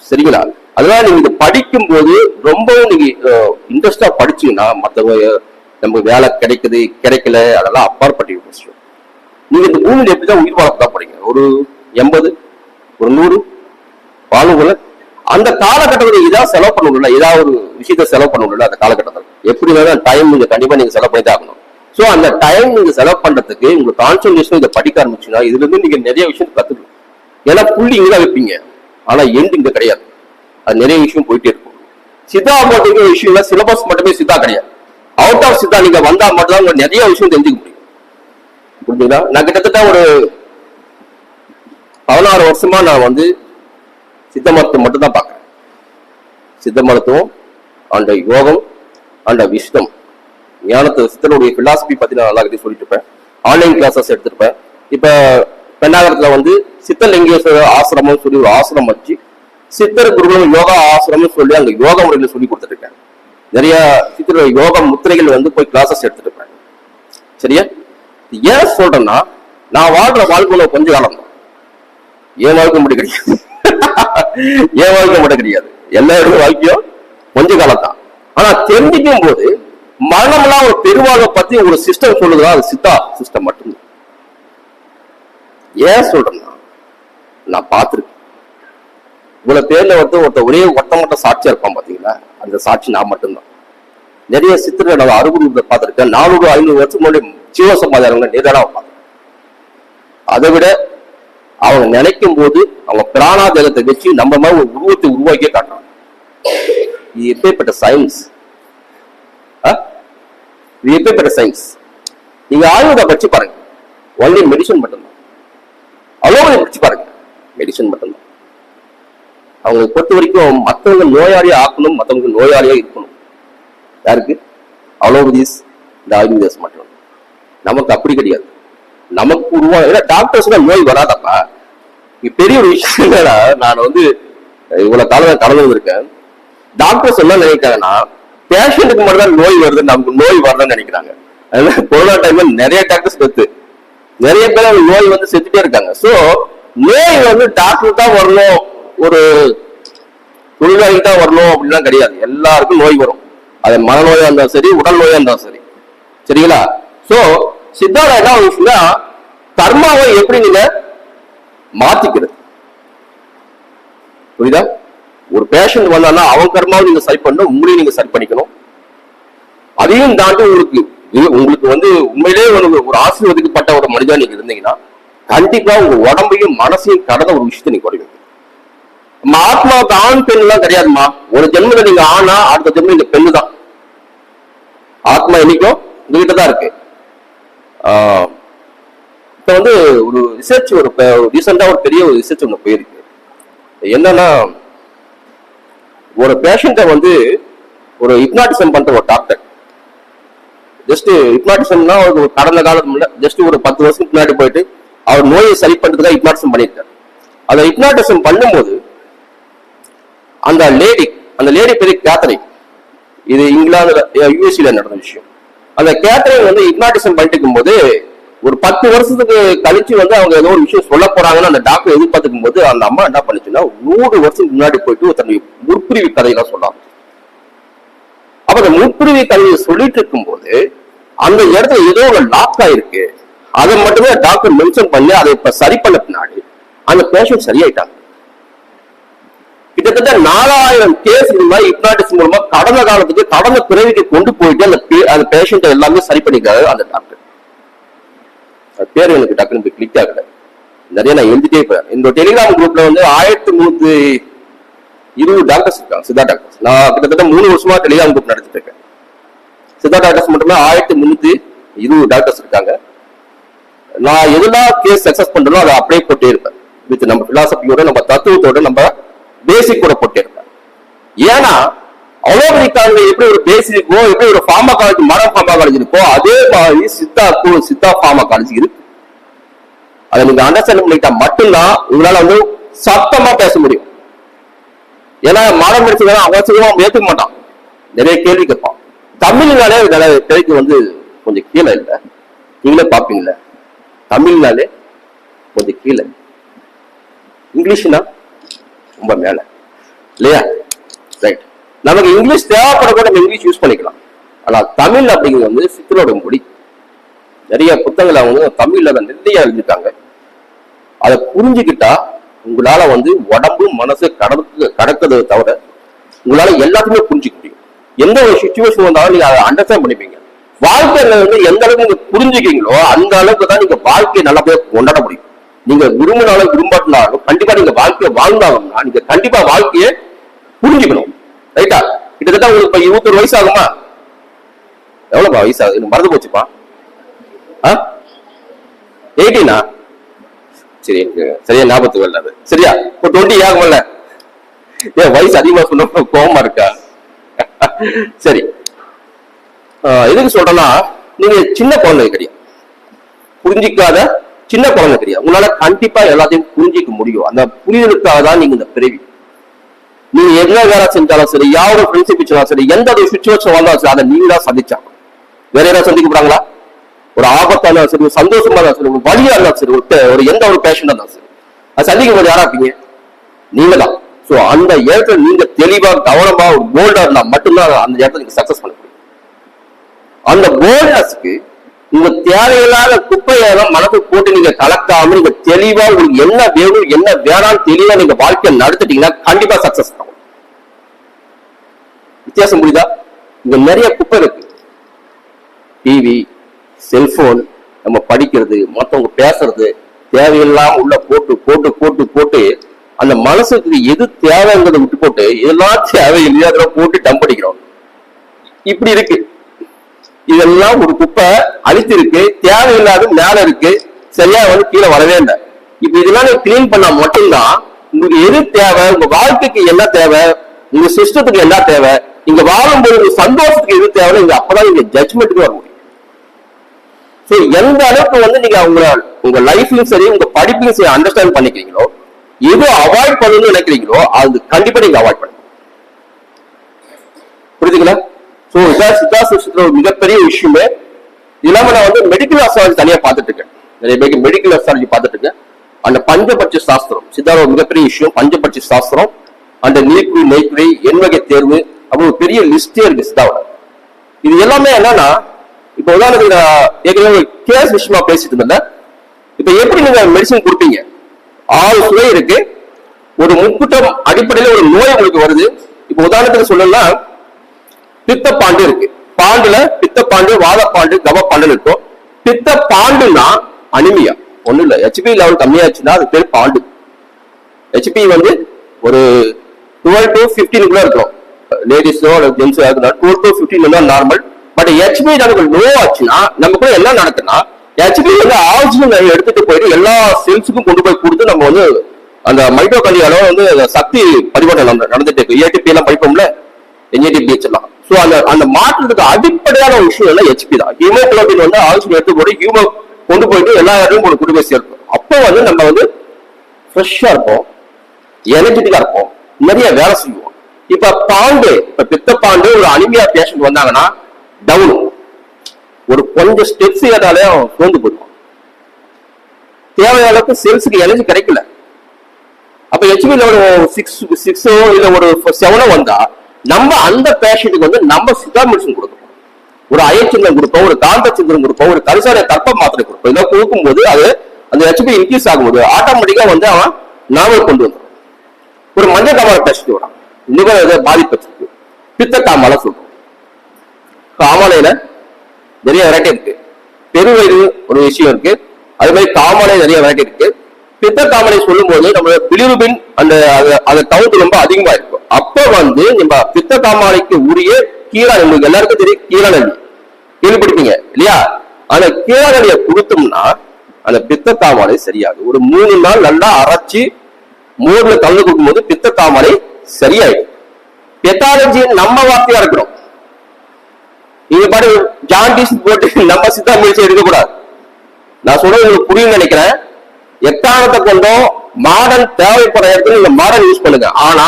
சரிங்களா? அதனால நீங்க இதை படிக்கும் போது ரொம்பவும் நீங்க இன்ட்ரெஸ்டா படிச்சீங்கன்னா மற்றவங்க நமக்கு வேலை கிடைக்குது கிடைக்கல அதெல்லாம் அப்பாற்பட்ட விஷயம். நீங்க இந்த பூமியில எப்படிதான் உயிர் வாழத்தான் போறீங்க. ஒரு 80 ஒரு 100 வாழ்வுகளை அந்த காலகட்டத்தில் இதான் செலவு பண்ணணும்ல, ஏதாவது ஒரு விஷயத்த செலவு பண்ணணும்ல. அந்த காலகட்டத்தில் எப்படி வேணாலும் டைம் நீங்க கண்டிப்பா நீங்க செலவு பண்ணி தான் ஆகணும். சோ அந்த டைம் நீங்க செலவு பண்றதுக்கு உங்களுக்கு கான்சன்ட்ரேஷன் இதை படிக்க ஆரம்பிச்சுன்னா இதுல இருந்து நீங்க நிறைய விஷயம் கத்துக்கணும். ஏன்னா புள்ளி இங்கதான் வைப்பீங்க, ஆனா எண்ட் இங்க கிடையாது. அது நிறைய விஷயம் போயிட்டே இருக்கும். சித்தா போட்டிருக்கிற விஷயம் சிலபஸ் மட்டுமே சித்தா கிடையாது. அவுட் ஆஃப் சித்தா நீங்க வந்தா மட்டும்தான் உங்க நிறைய விஷயம் தெரிஞ்சுக்க முடியும். புரிஞ்சுங்களா? நான் கிட்டத்தட்ட ஒரு 16 வருஷமா நான் வந்து சித்த மருத்துவம் மட்டும் தான் பார்க்கிறேன். சித்த மருத்துவம் அண்ட் யோகம் அண்ட் விஷ்டம் ஞானத்தை சித்தனுடைய பிலாசபி பத்தி நான் நல்லா கிட்ட சொல்லிட்டு இருப்பேன். ஆன்லைன் கிளாஸஸ் எடுத்திருப்பேன். இப்ப பெண்ணாகரத்துல வந்து சித்தலிங்கேஸ்வர ஆசிரமம் சொல்லி ஒரு ஆசிரமம் வச்சு சித்தர் குருகுலம் யோகா ஆசிரமம் சொல்லி அங்க யோகா முறையில சொல்லி கொடுத்துட்டு இருக்கேன். நிறைய சித்தர் யோகா முத்திரைகள் வந்து போய் கிளாஸஸ் எடுத்துட்டு இருப்பேன். சரியா? ஏன் சொல்றேன்னா, நான் வாழ்ற வாழ்க்கையில கொஞ்ச காலம் தான், என் வாழ்க்கை மட்டும் கிடையாது. என் வாழ்க்கை மட்டும் கிடையாது, எல்லாருடைய வாழ்க்கையும் கொஞ்ச காலம் தான். ஆனா தெரிஞ்சுக்கும் போது மரணம்லாம் ஒரு பெருவாழ்வை பத்தி ஒரு சிஸ்டம் சொல்லுதா, அது சித்தா சிஸ்டம் மட்டும்தான். ஏன் சொல்றேன்னா, நான் பார்த்திருக்கேன். இவ்வளவு பேர்ல ஒருத்த ஒரே ஒட்டமொட்ட சாட்சியா இருப்பான் பாத்தீங்களா, அந்த சாட்சி நான் மட்டும்தான். நிறைய சித்திரை நான் 60 பார்த்திருக்கேன். 400-500 வருஷம் முன்னாடி ஜீவசமாதாரங்களை நேரடா பார்த்திருக்கேன். அதை விட அவங்க நினைக்கும் போது அவங்க பிராணாதேகத்தை வச்சு நம்ம மாதிரி ஒரு உருவத்தை உருவாக்கியே காட்டுறாங்க. இது எப்பேற்பட்ட சயின்ஸ், இது எப்பேற்பட்ட சயின்ஸ். நீங்க ஆயுத படிச்சு பாருங்க, ஒன்லி மெடிசன் மட்டும்தான். அலோபதி படிச்சு பாருங்க, மெடிசன் மட்டும்தான். அவங்க பொறுத்த வரைக்கும் மற்றவங்க நோயாளியா ஆக்கணும், மற்றவங்க நோயாளியா இருக்கணும். யாருக்கு? அலோபதிஸ், இந்த ஆயுர்வேதஸ் மட்டும். நமக்கு அப்படி கிடையாது. நமக்கு உருவாக டாக்டர்ஸ் நோய் வராதப்பா. பெரிய ஒரு விஷயம் என்னன்னா, நான் வந்து இவ்வளவு காலம் கடந்து இருக்கேன். டாக்டர்ஸ் என்ன நினைக்கிறாங்கன்னா, பேஷண்ட்டுக்கு மட்டும் தான் நோய் வருது, நமக்கு நோய் வரலன்னு நினைக்கிறாங்க. அதனால கொரோனா டைம்ல நிறைய டாக்டர்ஸ் செத்து, நிறைய பேர் நோய் வந்து செத்துட்டே இருக்காங்க. சோ நோய் வந்து டாக்டர் தான் வரணும், ஒரு தொழிலாளி தான் வரணும் அப்படிலாம் கிடையாது. எல்லாருக்கும் நோய் வரும். அது மனநோயா இருந்தாலும் சரி, உடல் நோயா இருந்தாலும் சரி. சரிங்களா? சோ சித்தால என்ன விஷயம்னா, கர்மாவை எப்படி நீங்க மாத்திக்கிறது. புரியுதா? ஒரு பேஷண்ட் வந்தான்னா அவன் கர்மாவை நீங்க சரி பண்ணணும், உங்களையும் நீங்க சரி பண்ணிக்கணும். அதையும் தாண்டி உங்களுக்கு வந்து உண்மையிலேயே ஒரு ஆசீர்வதிக்கப்பட்ட ஒரு மனிதா நீங்க இருந்தீங்கன்னா, கண்டிப்பா உங்க உடம்பையும் மனசையும் கடந்த ஒரு விஷயத்தை நீங்க குறைவீங்க. ஆத்மாவுக்கு ஆண் பெண் எல்லாம் கிடையாதுமா. ஒரு ஜென்மத்துல நீங்க ஆனா, அடுத்த ஜென்மம் இந்த பெண்ணு தான். ஆத்மா என்னைக்கும் உங்ககிட்ட தான் இருக்கு. இப்ப வந்து ஒரு ரிசர்ச், ஒரு ரீசெண்டா ஒரு பெரிய ஒரு ரிசர்ச் ஒண்ணு போயிருக்கு. என்னன்னா, ஒரு பேஷண்ட வந்து ஒரு ஹிப்னாட்டிசம் பண்ற ஒரு டாக்டர், ஜஸ்ட் ஹிப்னாட்டிசம்னா ஒரு கடந்த காலத்துல ஜஸ்ட் ஒரு 10 வருஷத்துக்கு முன்னாடி போயிட்டு அவர் நோயை சரி பண்றதுக்காக ஹிப்னாட்டிசம் பண்ணியிருக்காரு. அந்த ஹிப்னாட்டிசம் பண்ணும்போது அந்த லேடி பெரிய கேத்தரிங், இது இங்கிலாந்துல யூஎஸ்ல நடந்த விஷயம். அந்த கேத்தரிங் வந்து ஹிப்னாட்டிசம் பண்ணிட்டு இருக்கும் போது ஒரு 10 வருஷத்துக்கு கழிச்சு வந்து அவங்க ஏதோ ஒரு விஷயம் சொல்ல போறாங்கன்னு அந்த டாக்டர் எதிர்பார்த்துக்கும் போது அந்த அம்மா என்ன பண்ணுச்சுன்னா, 100 வருஷத்துக்கு முன்னாடி போயிட்டு தன்னுடைய முற்பிரிவு கதையெல்லாம் சொன்னாங்க. அப்ப அந்த முற்பிரிவு கதையை சொல்லிட்டு இருக்கும் போது அந்த இடத்துல ஏதோ ஒரு லாக் ஆயிருக்கு. அதை மட்டுமே டாக்டர் மென்ஷன் பண்ணி அதை இப்ப சரி பண்ண பின்னாடி அந்த பேஷண்ட் சரியாயிட்டாங்க. கிட்டத்தட்ட 4000 கேஸ் இந்த மாதிரி ஹிப்னாட்டிசம் மூலமா கடந்த காலத்துக்கு, கடந்த பிறவிக்கு கொண்டு போயிட்டு அந்த பேஷண்ட் எல்லாமே சரி பண்ணிக்கிறாரு அந்த டாக்டர். பேர் எனக்கு டக்குனு போய் கிளிக் ஆகல, நிறைய நான் எழுதிட்டே போறேன். இந்த டெலிகிராம் குரூப்ல வந்து 1320 டாக்டர்ஸ் இருக்காங்க, சித்தா டாக்டர்ஸ். நான் கிட்டத்தட்ட 3 வருஷமா டெலிகிராம் குரூப் நடத்திட்டு இருக்கேன். சித்தா டாக்டர்ஸ் மட்டுமே 1320 டாக்டர்ஸ் இருக்காங்க. நான் எதெல்லாம் கேஸ் சக்சஸ் பண்றோம் அதை அப்படியே போட்டே இருப்பேன். வித் நம்ம பிலாசபியோட, நம்ம தத்துவத்தோட, நம்ம பேசிக்கோட போட்டே இருப்பேன். ஏன்னா அலோபதிக்காரங்க எப்படி ஒரு பேசிக்கோ, எப்படி ஒரு ஃபார்மகாலஜி, மாடர்ன் ஃபார்மகாலஜி இருக்கோ, அதே மாதிரி சித்தா ஃபார்மகாலஜி இருக்கு. அதை நீங்க அண்டர்ஸ்டாண்ட் பண்ணிட்டா மட்டும்தான் உங்களால வந்து சத்தமா பேச முடியும். ஏன்னா மாடர்ன் மெடிசன் அவசியமா ஏற்றுக்க மாட்டான், நிறைய கேள்வி கேட்பான். தமிழ்னாலே கேள்வி வந்து கொஞ்சம் கீழே இல்லை, நீங்களே பாப்பீங்கல்ல. தமிழ்னாலே கொஞ்சம் கீழே, இங்கிலீஷ்னா ரொம்ப மேல இல்லையா? ரைட். நமக்கு இங்கிலீஷ் தேவைப்பட கூட நம்ம இங்கிலீஷ் யூஸ் பண்ணிக்கலாம். ஆனா தமிழ் அப்படிங்கிறது வந்து சித்தரோட மொழி. நிறைய புத்தகங்களை அவங்க தமிழ்ல தான் நிறைய எழுதிருக்காங்க. அதை புரிஞ்சுக்கிட்டா உங்களால வந்து உடம்பு மனசு கடக்கிறத தவிர உங்களால எல்லாத்தையுமே புரிஞ்சுக்க முடியும். எந்த ஒரு சுச்சுவேஷன் வந்தாலும் நீங்க அதை அண்டர்ஸ்டாண்ட் பண்ணிப்பீங்க. வாழ்க்கையில வந்து எந்த அளவுக்கு நீங்க புரிஞ்சுக்கீங்களோ அந்த அளவுக்கு தான் நீங்க வாழ்க்கையை நல்லபடியா கொண்டாட முடியும். நீங்க விரும்பினாலும் விரும்பாட்டினாலும் கண்டிப்பா நீங்க வாழ்க்கையை வாழ்ந்தாங்கன்னா நீங்க கண்டிப்பா வாழ்க்கையை புரிஞ்சுக்கணும். ரைட்டா? கிட்டத்தட்ட உங்களுக்கு இப்ப 21 வயசு ஆகுமா? எவ்வளவுப்பா வயசு ஆகுது? எனக்கு மறந்து போச்சுப்பா. 18 சரி, எனக்கு சரியா ஞாபகத்துக்கு வரல. சரியா? இப்போ 20 ஆகும்ல? ஏன் வயசு அதிகமா சொன்ன கோபமா இருக்கா? சரி, எதுக்கு சொல்றேன்னா, நீங்க சின்ன குழந்தை கிடையாது, புரிஞ்சிக்காத சின்ன குழந்தை கிடையாது. உங்களால கண்டிப்பா எல்லாத்தையும் புரிஞ்சிக்க முடியும். அந்த புரிதலுக்காக தான் நீங்க இந்த பிறவி. நீங்க என்ன வேலை செஞ்சாலும் சரி, யாரோட ஃப்ரெண்ட்ஷிப் வச்சாலும் சரி, எந்த ஒரு சுச்சுவேஷன் வந்தாலும் சரி, அதை நீங்க தான் சந்திச்சா. வேற யாராவது சந்திக்க போறாங்களா? ஒரு ஆபத்தா இருந்தாலும் சரி, ஒரு சந்தோஷமா இருந்தாலும் சரி, ஒரு வழியா இருந்தாலும் சரி, ஒரு எந்த ஒரு பேஷனா இருந்தாலும் சரி, அது சந்திக்கும் போது யாரா இருப்பீங்க? நீங்க தான். சோ அந்த இடத்துல நீங்க தெளிவா கவனமா ஒரு போல்டா இருந்தா மட்டும்தான் அந்த இடத்துல நீங்க சக்சஸ் பண்ண முடியும். அந்த போல்ட்னஸ்க்கு உங்க தேவையில்லாத குப்பையெல்லாம் மனசுக்கு போட்டு நீங்க கலக்காம நீங்க தெளிவா உங்களுக்கு என்ன வேணும் என்ன வேணாம்னு தெளிவா நீங்க வாழ்க்கையை நடத்திட்டீங்கன்னா கண்டிப்பா சக்சஸ் ஆகும். வித்தியாசம் புரியுதா? இங்க நிறைய குப்பை இருக்கு. டிவி, செல்போன், நம்ம படிக்கிறது, மற்றவங்க பேசுறது, தேவையில்லாம உள்ள போட்டு போட்டு போட்டு போட்டு அந்த மனசுக்கு எது தேவைங்கிறத விட்டு போட்டு இதெல்லாம் தேவையில்லையா அதெல்லாம் போட்டு டம்ப் அடிக்கிறோம். இப்படி இருக்கு. இதெல்லாம் ஒரு குப்பை அழித்து இருக்கு, தேவையில்லாத மேல இருக்கு, சரியா வந்து கீழே வரவே இல்லை. இப்ப இதெல்லாம் நீங்க கிளீன் பண்ணா மட்டும்தான் உங்களுக்கு எது தேவை, உங்க வாழ்க்கைக்கு என்ன தேவை, உங்க சிஸ்டத்துக்கு என்ன தேவை, இங்க வாழும்போது உங்க சந்தோஷத்துக்கு எது தேவை, இங்க அப்பதான் நீங்க ஜட்ஜ்மெண்ட்டுக்கு வர முடியும். சோ எந்த அளவுக்கு வந்து நீங்க உங்க லைஃப்லயும் சரி உங்க படிப்பையும் சரி அண்டர்ஸ்டாண்ட் பண்ணிக்கிறீங்களோ, எது அவாய்ட் பண்ணணும்னு நினைக்கிறீங்களோ அது கண்டிப்பா நீங்க அவாய்ட் பண்ணுங்க. புரியுதுங்களா? சோ இதான் சித்தாசிஸ்டத்துல ஒரு மிகப்பெரிய விஷயமே. இல்லாம நான் வந்து மெடிக்கல் அஸ்ட்ராலஜி தனியா பார்த்துட்டு இருக்கேன். நிறைய பேருக்கு மெடிக்கல் அஸ்ட்ராலஜி பார்த்துட்டு இருக்கேன். அந்த பஞ்சபட்ச சாஸ்திரம் சித்தாவோட மிகப்பெரிய விஷயம். பஞ்சபட்ச சாஸ்திரம், அந்த நீக்குறி நெய்க்குறி எண்வகை தேர்வு, அப்படி ஒரு பெரிய லிஸ்டே இருக்கு சித்தாவோட. இது எல்லாமே என்னன்னா, இப்ப உதாரணத்துக்கு ஏற்கனவே கேஸ் விஷயமா பேசிட்டு இருந்தேன். இப்ப எப்படி நீங்க மெடிசன் கொடுப்பீங்க? 6 சுவை இருக்கு. ஒரு முக்கூட்டம் அடிப்படையில ஒரு நோய் உங்களுக்கு வருது. இப்ப உதாரணத்துக்கு சொல்லணும்னா பித்த பாண்டு இருக்கு. பாண்டுல பித்த பாண்டு, வாத பாண்டு, கவ பாண்டு இருக்கும். பித்த பாண்டுனா அனிமியா ஒண்ணு இல்ல, ஹெச்பி லெவல் கம்மியாச்சுன்னா அது பேர் பாண்டு. ஹெச்பி வந்து ஒரு 12 to 15 இருக்கும். லேடிஸோ ஜென்ஸோ 12 to 15 நார்மல். பட் ஹெச்பி நமக்கு லோ ஆச்சுன்னா நமக்கு என்ன நடக்குன்னா, ஹெச்பி வந்து ஆக்சிஜன் எடுத்துட்டு போயிட்டு எல்லா செல்ஸுக்கும் கொண்டு போய் கொடுத்து நம்ம வந்து அந்த மைட்டோகாண்ட்ரியா அளவு வந்து சக்தி பரிமாற்றம் நடந்துட்டு இருக்கு. ஏடிபி எல்லாம் படிப்போம்ல, NADPH எல்லாம். சோ அந்த மாற்றத்துக்கு அடிப்படையான விஷயம் எல்லாம் ஹெச்பி தான். ஹீமோகுளோபின் வந்து ஆக்சிஜன் எடுத்து போய் ஹீமோ கொண்டு போயிட்டு எல்லா இடத்தையும் கொண்டு போய் சேர்க்கும். அப்போ வந்து நம்ம வந்து ஃப்ரெஷ்ஷா இருப்போம், எனர்ஜெட்டிக்கா இருப்போம், நிறைய வேலை செய்வோம். இப்ப பாண்டு, இப்ப பித்த பாண்டு ஒரு அனிமியா பேஷண்ட் வந்தாங்கன்னா டவுன், ஒரு கொஞ்சம் ஸ்டெப்ஸ் ஏதாலே சோர்ந்து போயிடுவோம். தேவையான அளவுக்கு செல்ஸுக்கு எனர்ஜி கிடைக்கல. அப்ப ஹெச்பி லெவல் 6 இல்ல ஒரு 7 வந்தா நம்ம அந்த பேஷண்ட்டுக்கு வந்து நம்ம சித்தா மெடிசன் கொடுக்கணும். ஒரு அயச்சந்திரம் கொடுப்போம், ஒரு காந்தச்சந்திரம் கொடுப்போம், ஒரு கரிசாலை கற்ப மாத்திரை கொடுப்போம். இதெல்லாம் கொடுக்கும்போது அது அந்த ஹெச்பி இன்க்ரீஸ் ஆகும்போது ஆட்டோமேட்டிக்கா வந்து அவன் நாவல் கொண்டு வந்துடும். ஒரு மஞ்சள் காமாலை பேஷண்ட் வரான், லிவர் பாதிப்பு வச்சிருக்கு, பித்த காமாலை சொல்றோம். காமாலையில நிறைய வெரைட்டி இருக்கு. பெருவயிறு ஒரு விஷயம் இருக்கு, அது மாதிரி காமாலை நிறைய வெரைட்டி இருக்கு. பித்த காமாலை சொல்லும் போது நம்ம பிலிருபின் அந்த கவுண்ட் ரொம்ப அதிகமா இருக்கும். அப்ப வந்து நம்ம பித்த காமாலைக்கு உரிய கீழாநெல்லி, எல்லாருக்கும் தெரியும் கீழாநெல்லி கேள்விப்படுத்தீங்க இல்லையா? அந்த கீழாநெல்லியை கொடுத்தோம்னா அந்த பித்த காமாலை சரியாகும். ஒரு 3 நாள் நல்லா அரைச்சி மோர்ல கலந்து கொடுக்கும் போது பித்த காமாலை சரியாயிடும். பெத்தாலஜி நம்ம வார்த்தையா இருக்கணும். நீங்க பாட்டு ஜாண்டிஸ் போட்டு நம்ம சித்தா முயற்சி எடுக்கக்கூடாது. நான் சொல்றது உங்களுக்கு புரியும் நினைக்கிறேன். எக்காரணத்தை கொண்டும் மாடர்ன் தேவைப்படுற இடத்துல நீங்க மாடர்ன் யூஸ் பண்ணுங்க. ஆனா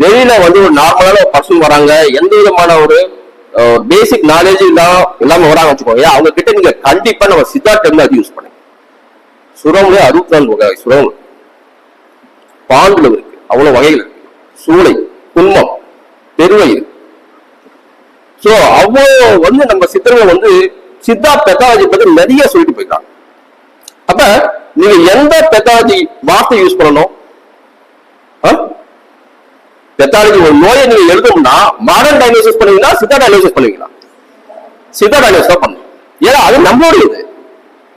வெளியில வந்து ஒரு நார்மலான ஒரு பர்சன் வராங்க, எந்த விதமான ஒரு பேசிக் நாலேஜ் இல்லாம வராங்க வச்சுக்கோங்க, அவங்க கிட்ட நீங்க கண்டிப்பா நம்ம சித்தா டெக்னாலஜி யூஸ் பண்ணுங்க. சுரம்ல 64 வகை சுரம், பாண்டுல இருக்கு, அவ்வளவு வகைகள் இருக்கு. சூளை, குன்மம், பெருவயிறு. சோ அவ்வளவு வந்து நம்ம சித்தர்கள் வந்து சித்தா பெத்தாலஜி பத்தி நிறைய சொல்லிட்டு போயிருக்காங்க. அப்ப நீங்க எந்த பெத்தாலஜி வார்த்தை யூஸ் பண்ணணும்? பெத்தாலஜி ஒரு நோயை நீங்க எழுதணும்னா மாடர்ன் டயக்னோசிஸ் பண்ணுவீங்களா, சித்தா டயக்னோசிஸ் பண்ணுவீங்களா? சித்தா டயக்னோசிஸ் தான் பண்ணணும். ஏன்னா அது நம்மளுடையது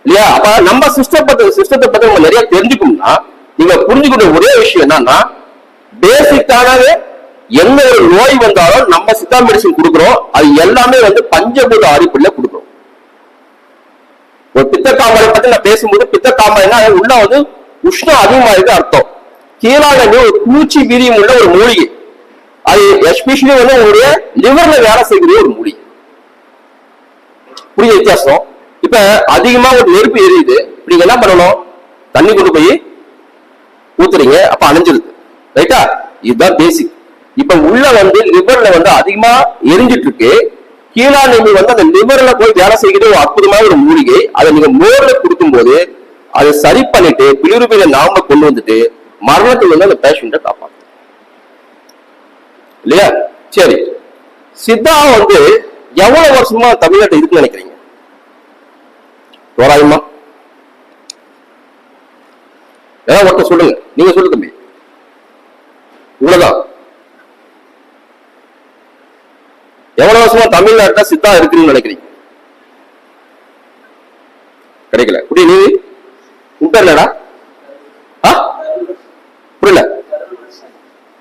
இல்லையா? அப்ப நம்ம சிஸ்டத்தை பத்தி நம்ம நிறைய தெரிஞ்சுக்கணும்னா நீங்க புரிஞ்சுக்கிற ஒரே விஷயம் என்னன்னா, பேசிக்கானவே எந்த ஒரு நோய் வந்தாலும் நம்ம சித்தா மெடிசன் கொடுக்குறோம். அது எல்லாமே வந்து பஞ்சபூத அடிப்படையில கொடுக்குறோம். ஒரு பித்த காமாலை பத்தி நான் பேசும்போது பித்த காமாலைன்னா உள்ள வந்து உஷ்ணம் அதிகமா இருக்கு அர்த்தம். கீழாநெல்லி ஒரு பூச்சி வீரியம் உள்ள ஒரு மூலிகை, அது எஸ்பெஷலி வந்து உங்களுடைய லிவர்ல வேலை செய்யக்கூடிய ஒரு மூலிகை. புரிய வித்தியாசம்? இப்ப அதிகமா ஒரு நெருப்பு எரியுது, நீங்க என்ன பண்ணணும்? தண்ணி கொண்டு போய் ஊத்துறீங்க, அப்ப அணைஞ்சிருது. ரைட்டா? இதுதான் பேசிக். இப்ப உள்ள வந்து லிவர்ல வந்து அதிகமா எரிஞ்சிட்டு இருக்கு, கீழாநெல்லி வந்து அந்த லிவர்ல போய் வேலை செய்கிற ஒரு அற்புதமான ஒரு மூலிகை. அதை நீங்க மோர்ல கொடுக்கும் போது அதை சரி பண்ணிட்டு பிலிருபியில நாம கொண்டு வந்துட்டு மரணத்துக்கு வந்து அந்த பேஷண்ட்டை காப்பாற்று இல்லையா? சரி, சித்தா வந்து எவ்வளவு வருஷமா தமிழ்நாட்டில் இருக்குன்னு நினைக்கிறீங்க? தோராயமா ஏதாவது ஒருத்தர் சொல்லுங்க. நீங்க சொல்லு தம்பி. இவ்வளவுதான். எவ்வளவு வருஷமா தமிழ்நாட்டுல சித்தா இருக்குன்னு நினைக்கிறீங்க? கிடைக்கல. குடி நீ இல்லடா புரியல.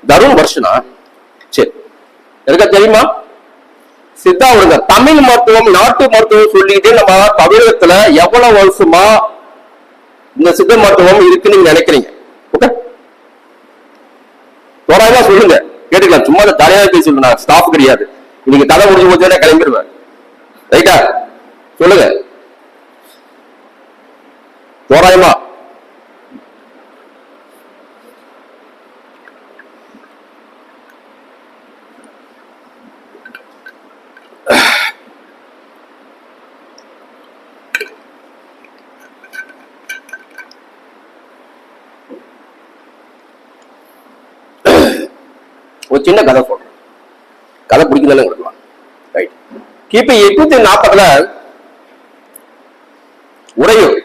தருண் வருஷனா? சரி, எனக்கா தெரியுமா? சித்தா விடுங்க. தமிழ் மருத்துவம் நாட்டு மருத்துவம் சொல்லிட்டு நம்ம தமிழகத்துல எவ்வளவு வருஷமா இந்த சித்த மருத்துவம் இருக்குன்னு நீங்க நினைக்கிறீங்க? ஓகே, தோராயமா சொல்லுங்க, கேட்டுக்கலாம். சும்மா தலையாக பேசி சொல்லுங்க, ஸ்டாஃப் கிடையாது. இன்னைக்கு தலை முடிஞ்சு போச்சுன்னா கிளம்பிடுவேன். ரைட்டா? சொல்லுங்க தோராயமா. ஒரு சின்ன கதை சொல்றேன். கதை பிடிக்குதானே கொடுக்கலாம். ரைட். கிபி 840 உறையூர்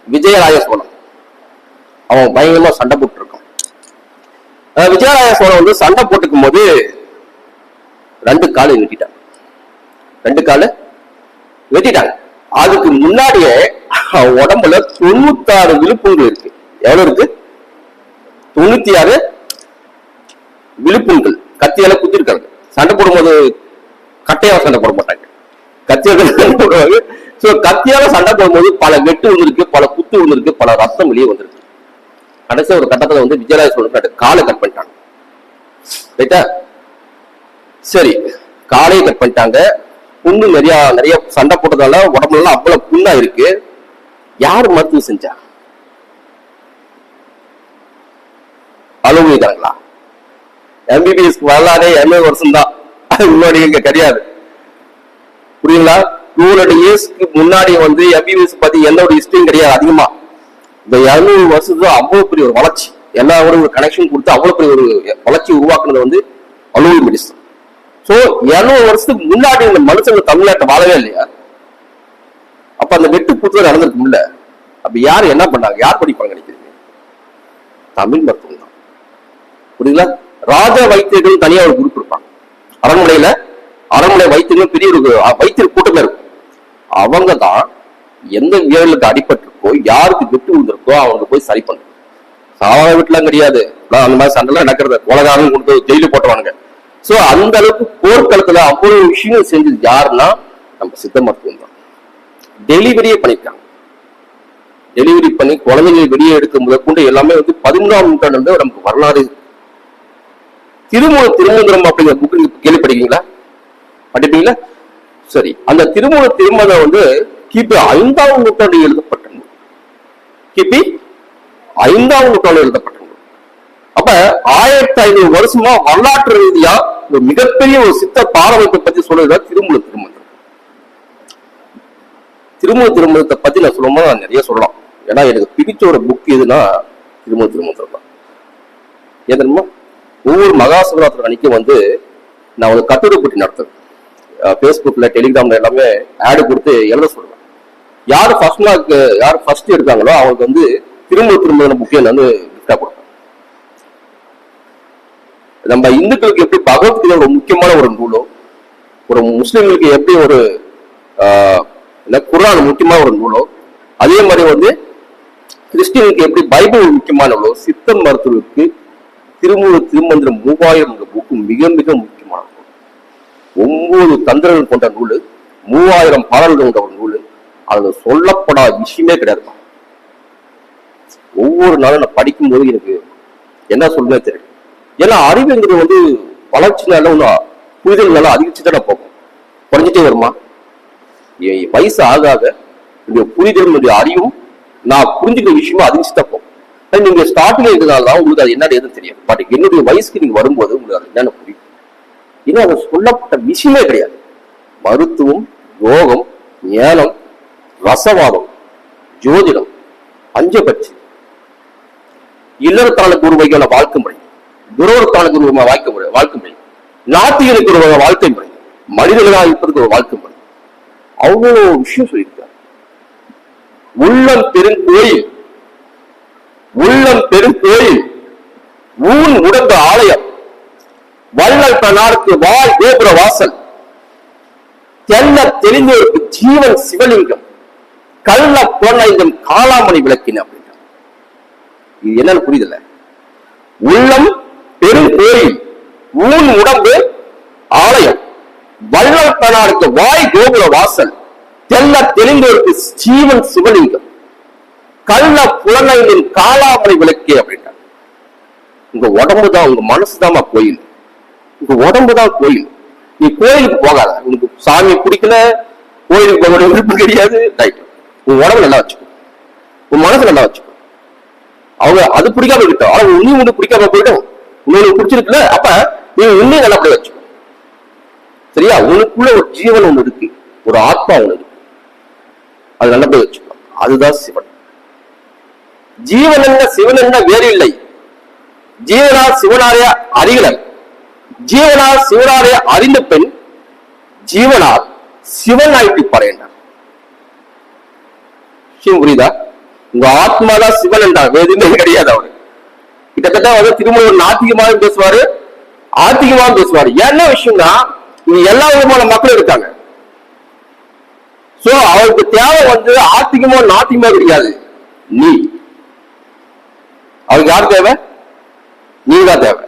விஜயராய சோழன் அவன் பயங்கரமா சண்டை போட்டு இருக்கான். விஜயராய சோழன் வந்து சண்டை போட்டுக்கும் போது 2 காலு வெட்டிட்டான். 2 காலு வெட்டிட்டாங்க. அதுக்கு முன்னாடியே உடம்புல 96 விழுப்புண்கள் இருக்கு. எவ்வளவு இருக்கு? 96 விழுப்புண்கள். கத்தியால குத்தி இருக்காங்க. சண்டை போடும்போது கட்டையால சண்டை போட மாட்டாங்க, கத்தியால சண்டை போடுவாங்க. சோ கத்தியால சண்டை போடும்போது பல வெட்டு விழுந்திருக்கு, பல குத்து விழுந்திருக்கு, பல ரத்தம் வெளியே வந்திருக்கு. கடைசி ஒரு கட்டத்துல வந்து விஜயராய சோழன் காலை கட் பண்ணிட்டாங்க. ரைட்டா? சரி, காலையை கட் பண்ணிட்டாங்க. புண்ணு நிறைய சண்டை போட்டதால உடம்புல அவ்வளவு புண்ணா இருக்கு. யாரு மருத்துவம் செஞ்சா? அலுவலிதாங்களா? MBBS வரலாறே 70 வருஷம் தான். முன்னாடி இங்க கிடையாது. புரியுங்களா? 200 இயர்ஸ்க்கு முன்னாடி வந்து MBBS பத்தி எந்த ஒரு ஹிஸ்டரியும் கிடையாது. அதிகமா இந்த 200 வருஷத்துல அவ்வளவு பெரிய ஒரு வளர்ச்சி, எல்லாரோட ஒரு கனெக்ஷன் கொடுத்து அவ்வளவு பெரிய ஒரு வளர்ச்சி உருவாக்குனது வந்து அலுவலி மெடிசன். சோ 200 வருஷத்துக்கு முன்னாடி இந்த மனுஷங்க தமிழ்நாட்டை வாழவே இல்லையா? அப்ப அந்த வெட்டு குத்து நடந்திருக்கும்ல. அப்ப யாரு என்ன பண்ணாங்க? யார் படிப்பாங்க நினைக்கிறீங்க? தமிழ் மருத்துவம் தான். புரியுங்களா? ராஜ வைத்தியர்கள் தனியா ஒரு குரூப் இருப்பாங்க. அரண்மனை வைத்தியர்கள் பெரிய ஒரு வைத்தியர் கூட்டமே இருக்கும். அவங்க தான் எந்த வியலுக்கு அடிபட்டிருக்கோ, யாருக்கு வெட்டு விழுந்திருக்கோ அவங்க போய் சரி பண்ணும். சாதாரண வீட்டுலாம் கிடையாது. அந்த மாதிரி சண்டைலாம் நடக்கிறது உலகாரம் கொடுத்து ஜெயிலு போட்டுருவானுங்க. சோ அந்த அளவுக்கு போர்க்களத்துல அவ்வளவு விஷயங்கள் செஞ்சது யாருன்னா நம்ம சித்த மருத்துவம் தான். டெலிவரியே பண்ணிருக்காங்க. டெலிவரி பண்ணி குழந்தைகளை வெளியே எடுக்க முதற்கொண்டு எல்லாமே வந்து 13ஆம் நூற்றாண்டு வந்து நமக்கு வரலாறு. திருமந்திரம் அப்படிங்கிற புக் நீங்க கேள்விப்படுறீங்களா? படிப்பீங்களா? சரி, அந்த திருமந்திரம் வந்து கிபி 5ஆம் நூற்றாண்டு எழுதப்பட்ட நூல். கிபி 5ஆம் நூற்றாண்டு எழுதப்பட்ட நூல். அப்ப 1500 வருஷமா வரலாற்று ரீதியா ஒரு மிகப்பெரிய ஒரு சித்த பாரம்பரியத்தை பத்தி சொல்றதுதான் திருமந்திரம். திருமந்திரத்தை பத்தி நான் சொல்லும்போது நான் நிறைய சொல்லலாம். ஏன்னா எனக்கு பிடிச்ச ஒரு புக் எதுன்னா திருமந்திரம் தான். ஏதா ஒவ்வொரு மகா சிவராத்திரி அன்னைக்கு வந்து நான் ஒரு கட்டுரை போட்டி நடத்துவேன். ஃபேஸ்புக்ல, டெலிகிராம்ல எல்லாமே ஆடு கொடுத்து எழுத சொல்லுவேன். யாரு ஃபர்ஸ்ட் எடுக்காங்களோ அவங்களுக்கு வந்து திரும்ப புக்கை வந்து கிஃப்டா கொடுப்பேன். நம்ம இந்துக்களுக்கு எப்படி பகவத்கீதை ஒரு முக்கியமான ஒரு நூலோ, ஒரு முஸ்லிம்களுக்கு எப்படி ஒரு குர்ஆன் முக்கியமான ஒரு நூலோ, அதே மாதிரி வந்து கிறிஸ்டியனுக்கு எப்படி பைபிள் முக்கியமான நூலோ, சித்த மருத்துவருக்கு திருமந்திரம் 3000 புக்கு மிக மிக முக்கியமான நூல். 9 தந்திரங்கள் கொண்ட நூல், 3000 பாடல்கள் கொண்ட ஒரு நூல். அதுல சொல்லப்படாத விஷயமே கிடையாது. ஒவ்வொரு நாளும் நான் படிக்கும் போது எனக்கு என்ன சொல்லுமே தெரியும். ஏன்னா அறிவுங்கிறது வந்து வளர்ச்சினால ஒன்றும் புரிதல்னால அதிகரிச்சுதான் நான் போகும். குறைஞ்சிட்டே வருமா? வயசு ஆக ஆக என்னுடைய புரிதல் அறிவும் நான் புரிஞ்சுக்கிற விஷயமா அதிகரிச்சுதான் போகும். நீங்க ஸ்டார்டிங்ல இருந்ததுனாலதான் உங்களுக்கு அது என்ன எதுவும் தெரியும். பட் என்னுடைய வயசுக்கு நீங்க வரும்போது உங்களுக்கு அது என்னென்ன புரியும். ஏன்னா அது சொல்லப்பட்ட விஷயமே கிடையாது. மருத்துவம், யோகம், ஞானம், ரசவாதம், ஜோதிடம், பஞ்சபட்சி, இல்லறத்தாளுக்கு ஒரு வகையான வாழ்க்கை முறை, துரோகத்தாளுக்கு ஒரு வாழ்க்கை முறை, நாத்திகளுக்கு ஒரு வகை வாழ்க்கை முறை, மனிதர்களாக இருப்பதற்கு ஒரு வாழ்க்கை முறை, அவ்வளவு விஷயம் சொல்லியிருக்காரு. உள்ளம் பெருங்கோயில், உள்ளம் பெருங்கோயில், ஊன் உடம்பு ஆலயம், வள்ளல் தன்னாருக்கு வாய் கோபுர வாசல், தெல்ல தெரிந்தோருக்கு ஜீவன் சிவலிங்கம், கள்ள பொன்னைந்தம் காளாமணி விளக்கின அப்படின்னா இது என்னன்னு புரியுதுல்ல? உள்ளம் பெருங்கோயில், ஊன் உடம்பு ஆலயம், வள்ளல் தன்னாருக்கு வாய் கோபுர வாசல், தெல்ல தெரிந்தோருக்கு ஜீவன் சிவலிங்கம், கள்ள புலனைந்தின் காளாமணி விளக்கே அப்படின்னா உங்க உடம்புதான், உங்க மனசுதான் கோயில். உங்க உடம்புதான் கோயில். நீ கோயிலுக்கு போகாத, உனக்கு சாமி பிடிக்கல, கோயிலுக்கு போக விருப்பம் கிடையாது, உன் உடம்பு நல்லா வச்சுக்கோ, உன் மனசு நல்லா வச்சுக்கோ. அவங்க அது பிடிக்காம இருக்கட்டும், ஆனா உன்னை ஒண்ணு பிடிக்காம போயிடும். உங்களுக்கு பிடிச்சிருக்குல்ல, அப்ப நீ உன்னையும் நல்லபடியா வச்சுக்கோ. சரியா? உனக்குள்ள ஒரு ஜீவன் ஒண்ணு இருக்கு, ஒரு ஆத்மா ஒண்ணு இருக்கு, அது நல்லபடியா வச்சுக்கோ. அதுதான் சிவன். ஜீவன் என்ன சிவன் என்ன வேறு இல்லை. ஜீவனா சிவனாரைய அறிகலன், ஜீவனா சிவனாரைய அறிந்த பெண் ஜீவனால் சிவன் ஆயிட்டு பறையண்டார். புரியுதா? உங்க ஆத்மாதான் சிவன் என்றார், வேதுமே கிடையாது. அவரு கிட்டத்தட்ட வந்து திருமூலர் நாத்திகமாக பேசுவாரு, ஆத்திகமாக பேசுவாரு. என்ன விஷயம்னா, இங்க எல்லா விதமான மக்களும் இருக்காங்க. சோ அவருக்கு தேவை வந்து ஆத்திகமோ நாத்திகமோ கிடையாது, நீ. அவருக்கு யார் தேவை? நீதான் தேவை.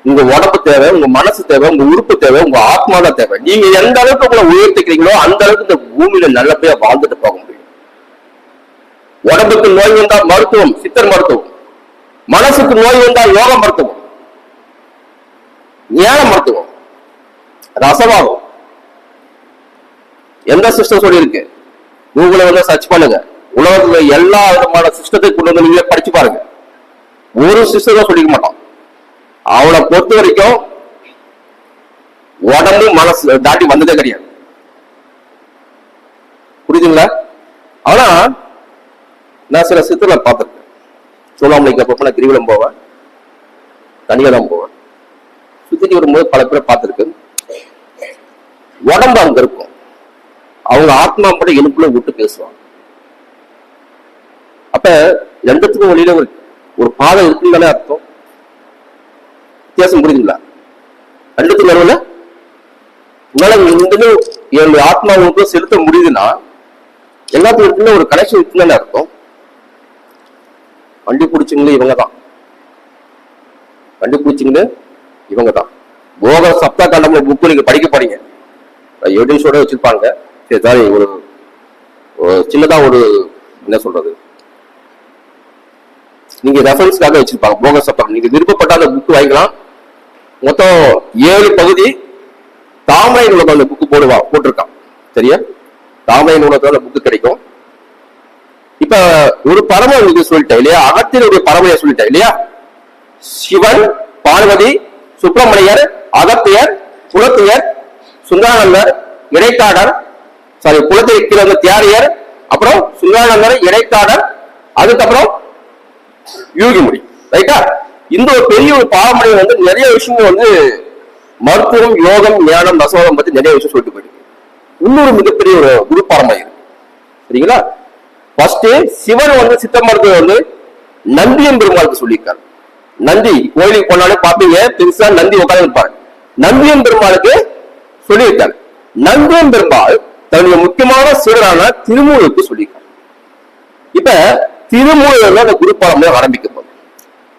உங்க உடம்பு தேவை, உங்க மனசு தேவை, உங்க உறுப்பு தேவை, உங்க ஆத்மா தான் தேவை. நீங்க எந்த அளவுக்கு உங்களை உயர்த்திக்கிறீங்களோ அந்த அளவுக்கு இந்த பூமியில நல்லபடியா வாழ்ந்துட்டு போக முடியும். உடம்புக்கு நோய் வந்தா மருத்துவம், சித்தர் மருத்துவம். மனசுக்கு நோய் வந்தா யோக மருத்துவம், ஞான மருத்துவம், ரசவாதம். எந்த சிஸ்டம் சொல்லி இருக்கு? கூகுளை வந்து சர்ச் பண்ணுங்க. உலகத்துல எல்லா விதமான சிஸ்டத்தை கொண்டு வந்து நீங்களே படிச்சு பாருங்க. ஒரு சிஸ்டம் தான் சொல்லிக்க மாட்டான். அவனை பொறுத்த வரைக்கும் உடம்பு மனசு தாண்டி வந்ததே கிடையாது. புரியுதுங்களா? ஆனா நான் சில சித்தர்களை பார்த்திருக்கேன். சோழாமலைக்கு அப்பப்ப நான் கிரிவலம் போவேன், தனியா தான் போவேன். சுத்திட்டு வரும்போது பல பேரை பார்த்திருக்கேன். உடம்பு அங்க இருக்கும், அவங்க ஆத்மா மட்டும் எனக்குள்ள விட்டு பேசுவாங்க. அப்ப ரெண்டுத்துக்கும் வழியில ஒரு பாதை இருக்குன்னு அர்த்தம். வித்தியாசம் புரியுதுங்களா? ரெண்டுத்துக்கு நடுவுல உங்களால என்னுடைய ஆத்மா உங்களுக்கு செலுத்த முடியுதுன்னா எல்லாத்துக்கும் ஒரு கனெக்ஷன் இருக்குன்னு அர்த்தம். வண்டி பிடிச்சிங்களே இவங்க தான், கண்டுபிடிச்சிங்கன்னு இவங்க தான். போக சப்தா கண்டம்ல புக்கு நீங்க படிக்க போறீங்க, எவிடன்ஸோட வச்சிருப்பாங்க. சரி சாரி, ஒரு சின்னதா ஒரு என்ன சொல்றது, நீங்க ரெஃபரன்ஸ்க்காக வச்சிருப்பாங்க போக சப்தம். நீங்க விருப்பப்பட்ட அந்த புக்கு வாங்கிக்கலாம். மொத்தம் 7 பகுதி தாமரை நூலகம் அந்த புக்கு போட்டிருக்கான். சரியா? தாமரை நூலகத்துல அந்த புக்கு கிடைக்கும். இப்ப ஒரு பறவை உங்களுக்கு சொல்லிட்டேன் இல்லையா, அகத்தினுடைய பறவையை சொல்லிட்டேன் இல்லையா. சிவன், பார்வதி, சுப்பிரமணியர், அகத்தியர், குலத்தியர், சுந்தரானந்தர், இடைக்காடர், சாரி குலத்திற்கு வந்து தியாரியர், அப்புறம் சுந்தரானந்தர், இடைக்காடர், அதுக்கப்புறம் யூகிமுடி. ரைட்டா? இந்த ஒரு பெரிய ஒரு பாரம்பரியம் வந்து நிறைய விஷயங்கள் வந்து மருத்துவம், யோகம், ஞானம், ரசவாதம் பத்தி நிறைய விஷயம் சொல்லிட்டு போயிருக்கு. இன்னொரு மிகப்பெரிய ஒரு குரு பாரம்பரியம். சரிங்களா? ஃபர்ஸ்ட் சிவன் வந்து சித்த மருத்துவம் வந்து நந்தியம் பெருமாளுக்கு சொல்லியிருக்காரு. நந்தி கோயிலுக்கு போனாலும் பாப்பீங்க, பெருசா நந்தி உட்கார்ந்து இருப்பாரு. நந்தியம் பெருமாளுக்கு சொல்லியிருக்காரு. நந்தியம் பெருமாள் தன்னுடைய முக்கியமான சீடரான திருமூலருக்கு சொல்லியிருக்காரு. இப்ப திருமூலர் அந்த குரு பாரம்பரியம் ஆரம்பிக்க போகுது.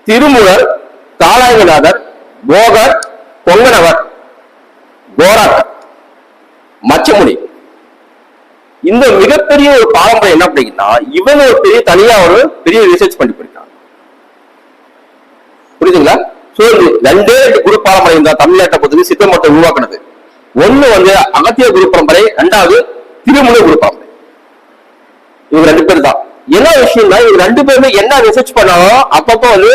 திருமூலர், காலாயநாதர், போகர், பொங்கனவர், கோராக்கர், மச்சமுனி, இந்த மிகப்பெரிய ஒரு பாரம்பரியம் என்ன அப்படின்னா இவங்க ஒரு பெரிய தனியா ஒரு பெரிய ரிசர்ச் பண்ணி போயிருக்காங்க. புரியுதுங்களா? ரெண்டு குரு பாரம்பரியம் தான் தமிழ்நாட்டை பொறுத்து சித்த மருத்துவம் உருவாக்குனது. ஒண்ணு வந்து அகத்திய குரு பரம்பரை, ரெண்டாவது திருமூல குரு பரம்பரை. இவங்க 2 பேர் தான். என்ன விஷயம்னா இவங்க 2 பேருமே என்ன ரிசர்ச் பண்ணாலும் அப்பப்போ வந்து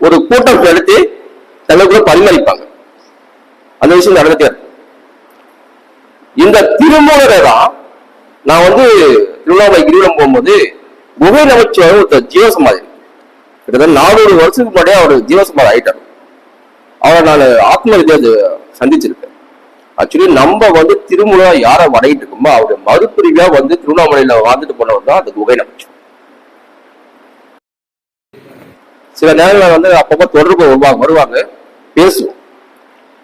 ஒரு கூட்டம் எடுத்து தங்களுக்குள்ள பரிமாறிப்பாங்க. அந்த விஷயம் நடந்துட்டே இருக்கு. இந்த திருமூலரை தான் நான் வந்து திருவண்ணாமலை கிரிவலம் போகும்போது குகை நமச்சிவாய ஒரு ஜீவசமாதி கிட்டத்தட்ட 400 வருஷத்துக்கு முன்னாடியே அவர் ஜீவசமாதி ஆயிட்டார். அவரை நான் ஆத்ம வித்தியாச சந்திச்சிருக்கேன். ஆக்சுவலி நம்ம வந்து திருமூலா யாரை வடையிட்டு இருக்கோமோ அவருடைய மறுபிரிவா வந்து திருவண்ணாமலையில வாழ்ந்துட்டு போனவர் தான் அந்த குகை நமச்சிவாய. சில நேரங்களில் வந்து அப்பப்போ தொடர்பு வருவாங்க, பேசுவோம்.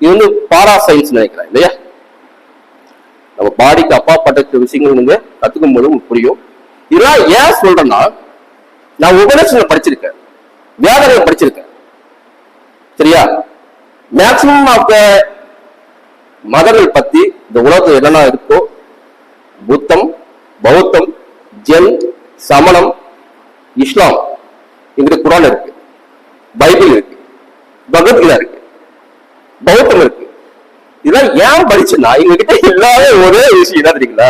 இது வந்து பாரா சயின்ஸ் நினைக்கிறேன் இல்லையா? நம்ம பாடிக்கு அப்பாற்பட்ட விஷயங்கள் நீங்க கத்துக்கும் போது புரியும். இதெல்லாம் ஏன் சொல்றேன்னா, நான் உபநிஷத்தை படிச்சிருக்கேன், வேதனை படிச்சிருக்கேன், சரியா? மேக்சிமம் ஆஃப் த மதங்கள் பத்தி இந்த உலகத்துல என்னென்ன இருக்கோ, புத்தம், பௌத்தம், ஜென், சமணம், இஸ்லாம், இங்க குரான் இருக்கு, பைபிள் இருக்கு, பகவத்கீதா இருக்கு, பௌத்தம் இருக்கு. இதெல்லாம் ஏன் படிச்சுன்னா எங்க கிட்ட எல்லாமே ஒரே விஷயம் என்ன தெரியுங்களா?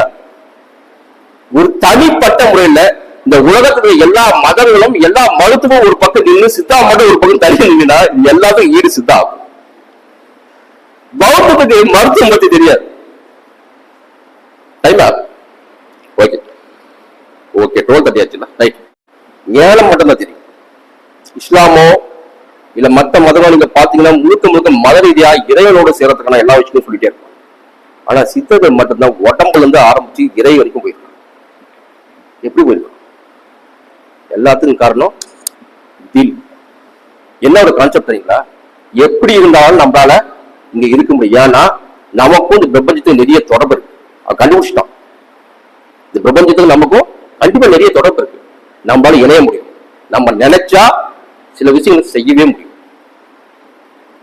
ஒரு தனிப்பட்ட முறையில இந்த உலகத்துடைய எல்லா மதங்களும் எல்லா மருத்துவம் ஒரு பக்கம் நின்று சித்தா மட்டும் ஒரு பக்கம் தள்ளி நின்னா எல்லாத்துக்கும் ஈடு சித்தா ஆகும். பௌத்தத்துக்கு மருத்துவம் பத்தி தெரியாது. ஓகே ஓகே 12:30 ஆச்சுல, ரைட். ஞானம் மட்டும்தான் தெரியும். இஸ்லாமோ இல்ல மத்த மதங்கள் நீங்க பாத்தீங்கன்னா முழுக்க முழுக்க மத ரீதியா இறைவனோட சேரத்துக்கான எல்லா விஷயத்தையும் சொல்லிட்டே இருக்கும். ஆனா சித்தர்கள் மட்டும்தான் உடம்புல இருந்து ஆரம்பிச்சு இறை வரைக்கும் போயிருக்காங்க. எப்படி போயிருக்கும்? எல்லாத்துக்கும் காரணம் தில். என்ன ஒரு கான்செப்ட் தெரியுங்களா? எப்படி இருந்தாலும் நம்மளால இங்க இருக்க முடியும். ஏன்னா நமக்கும் இந்த பிரபஞ்சத்துக்கு நிறைய தொடர்பு இருக்கு. கண்டுபிடிச்சிட்டோம். இந்த பிரபஞ்சத்துக்கு நமக்கும் கண்டிப்பா நிறைய தொடர்பு இருக்கு. நம்மளால இணைய முடியும். நம்ம நினைச்சா சில விஷயங்கள் செய்யவே முடியும்.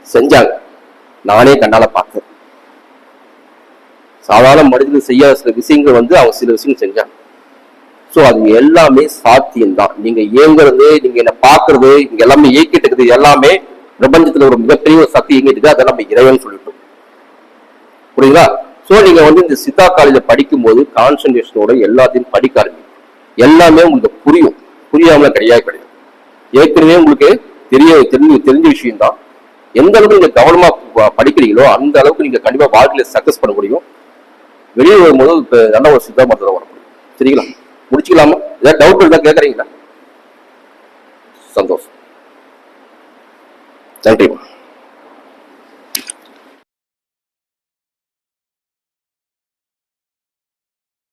செஞ்சாங்க. நானே கண்ணால பார்த்தேன். சாதாரண மனிதர்கள் செய்யாத சில விஷயங்கள் வந்து அவங்க சில விஷயங்கள் செஞ்சாங்க. சோ அது எல்லாமே சாத்தியம்தான். நீங்க இயங்குறது, நீங்க என்ன பாக்குறது, இங்க எல்லாமே இயக்கிட்டு இருக்குது, எல்லாமே பிரபஞ்சத்துல ஒரு மிகப்பெரிய ஒரு சக்தி இயங்கிட்டு இருக்குது. அதெல்லாம் நம்ம இறைவன் சொல்லிட்டோம். புரியுங்களா? சோ நீங்க வந்து இந்த சித்தா காலேஜ்ல படிக்கும் போது கான்சன்ட்ரேஷனோட எல்லாத்தையும் படிக்க ஆரம்பிக்கும். எல்லாமே உங்களுக்கு புரியும். புரியாமல கிடையாது. ஏற்கனவே உங்களுக்கு தெரிஞ்ச விஷயம் தான். எந்த அளவுக்கு நீங்க கவனமா படிக்கிறீங்களோ அந்த அளவுக்கு நீங்க கண்டிப்பா வாழ்க்கையில சக்சஸ் பண்ண முடியும். வெளியே வரும்போது நல்ல ஒரு சித்தா மருத்துவம் வர முடியும். சரிங்களா? முடிச்சுக்கலாமா? ஏதாவது டவுட் இருந்தா கேட்கறீங்களா? சந்தோஷம். நன்றி.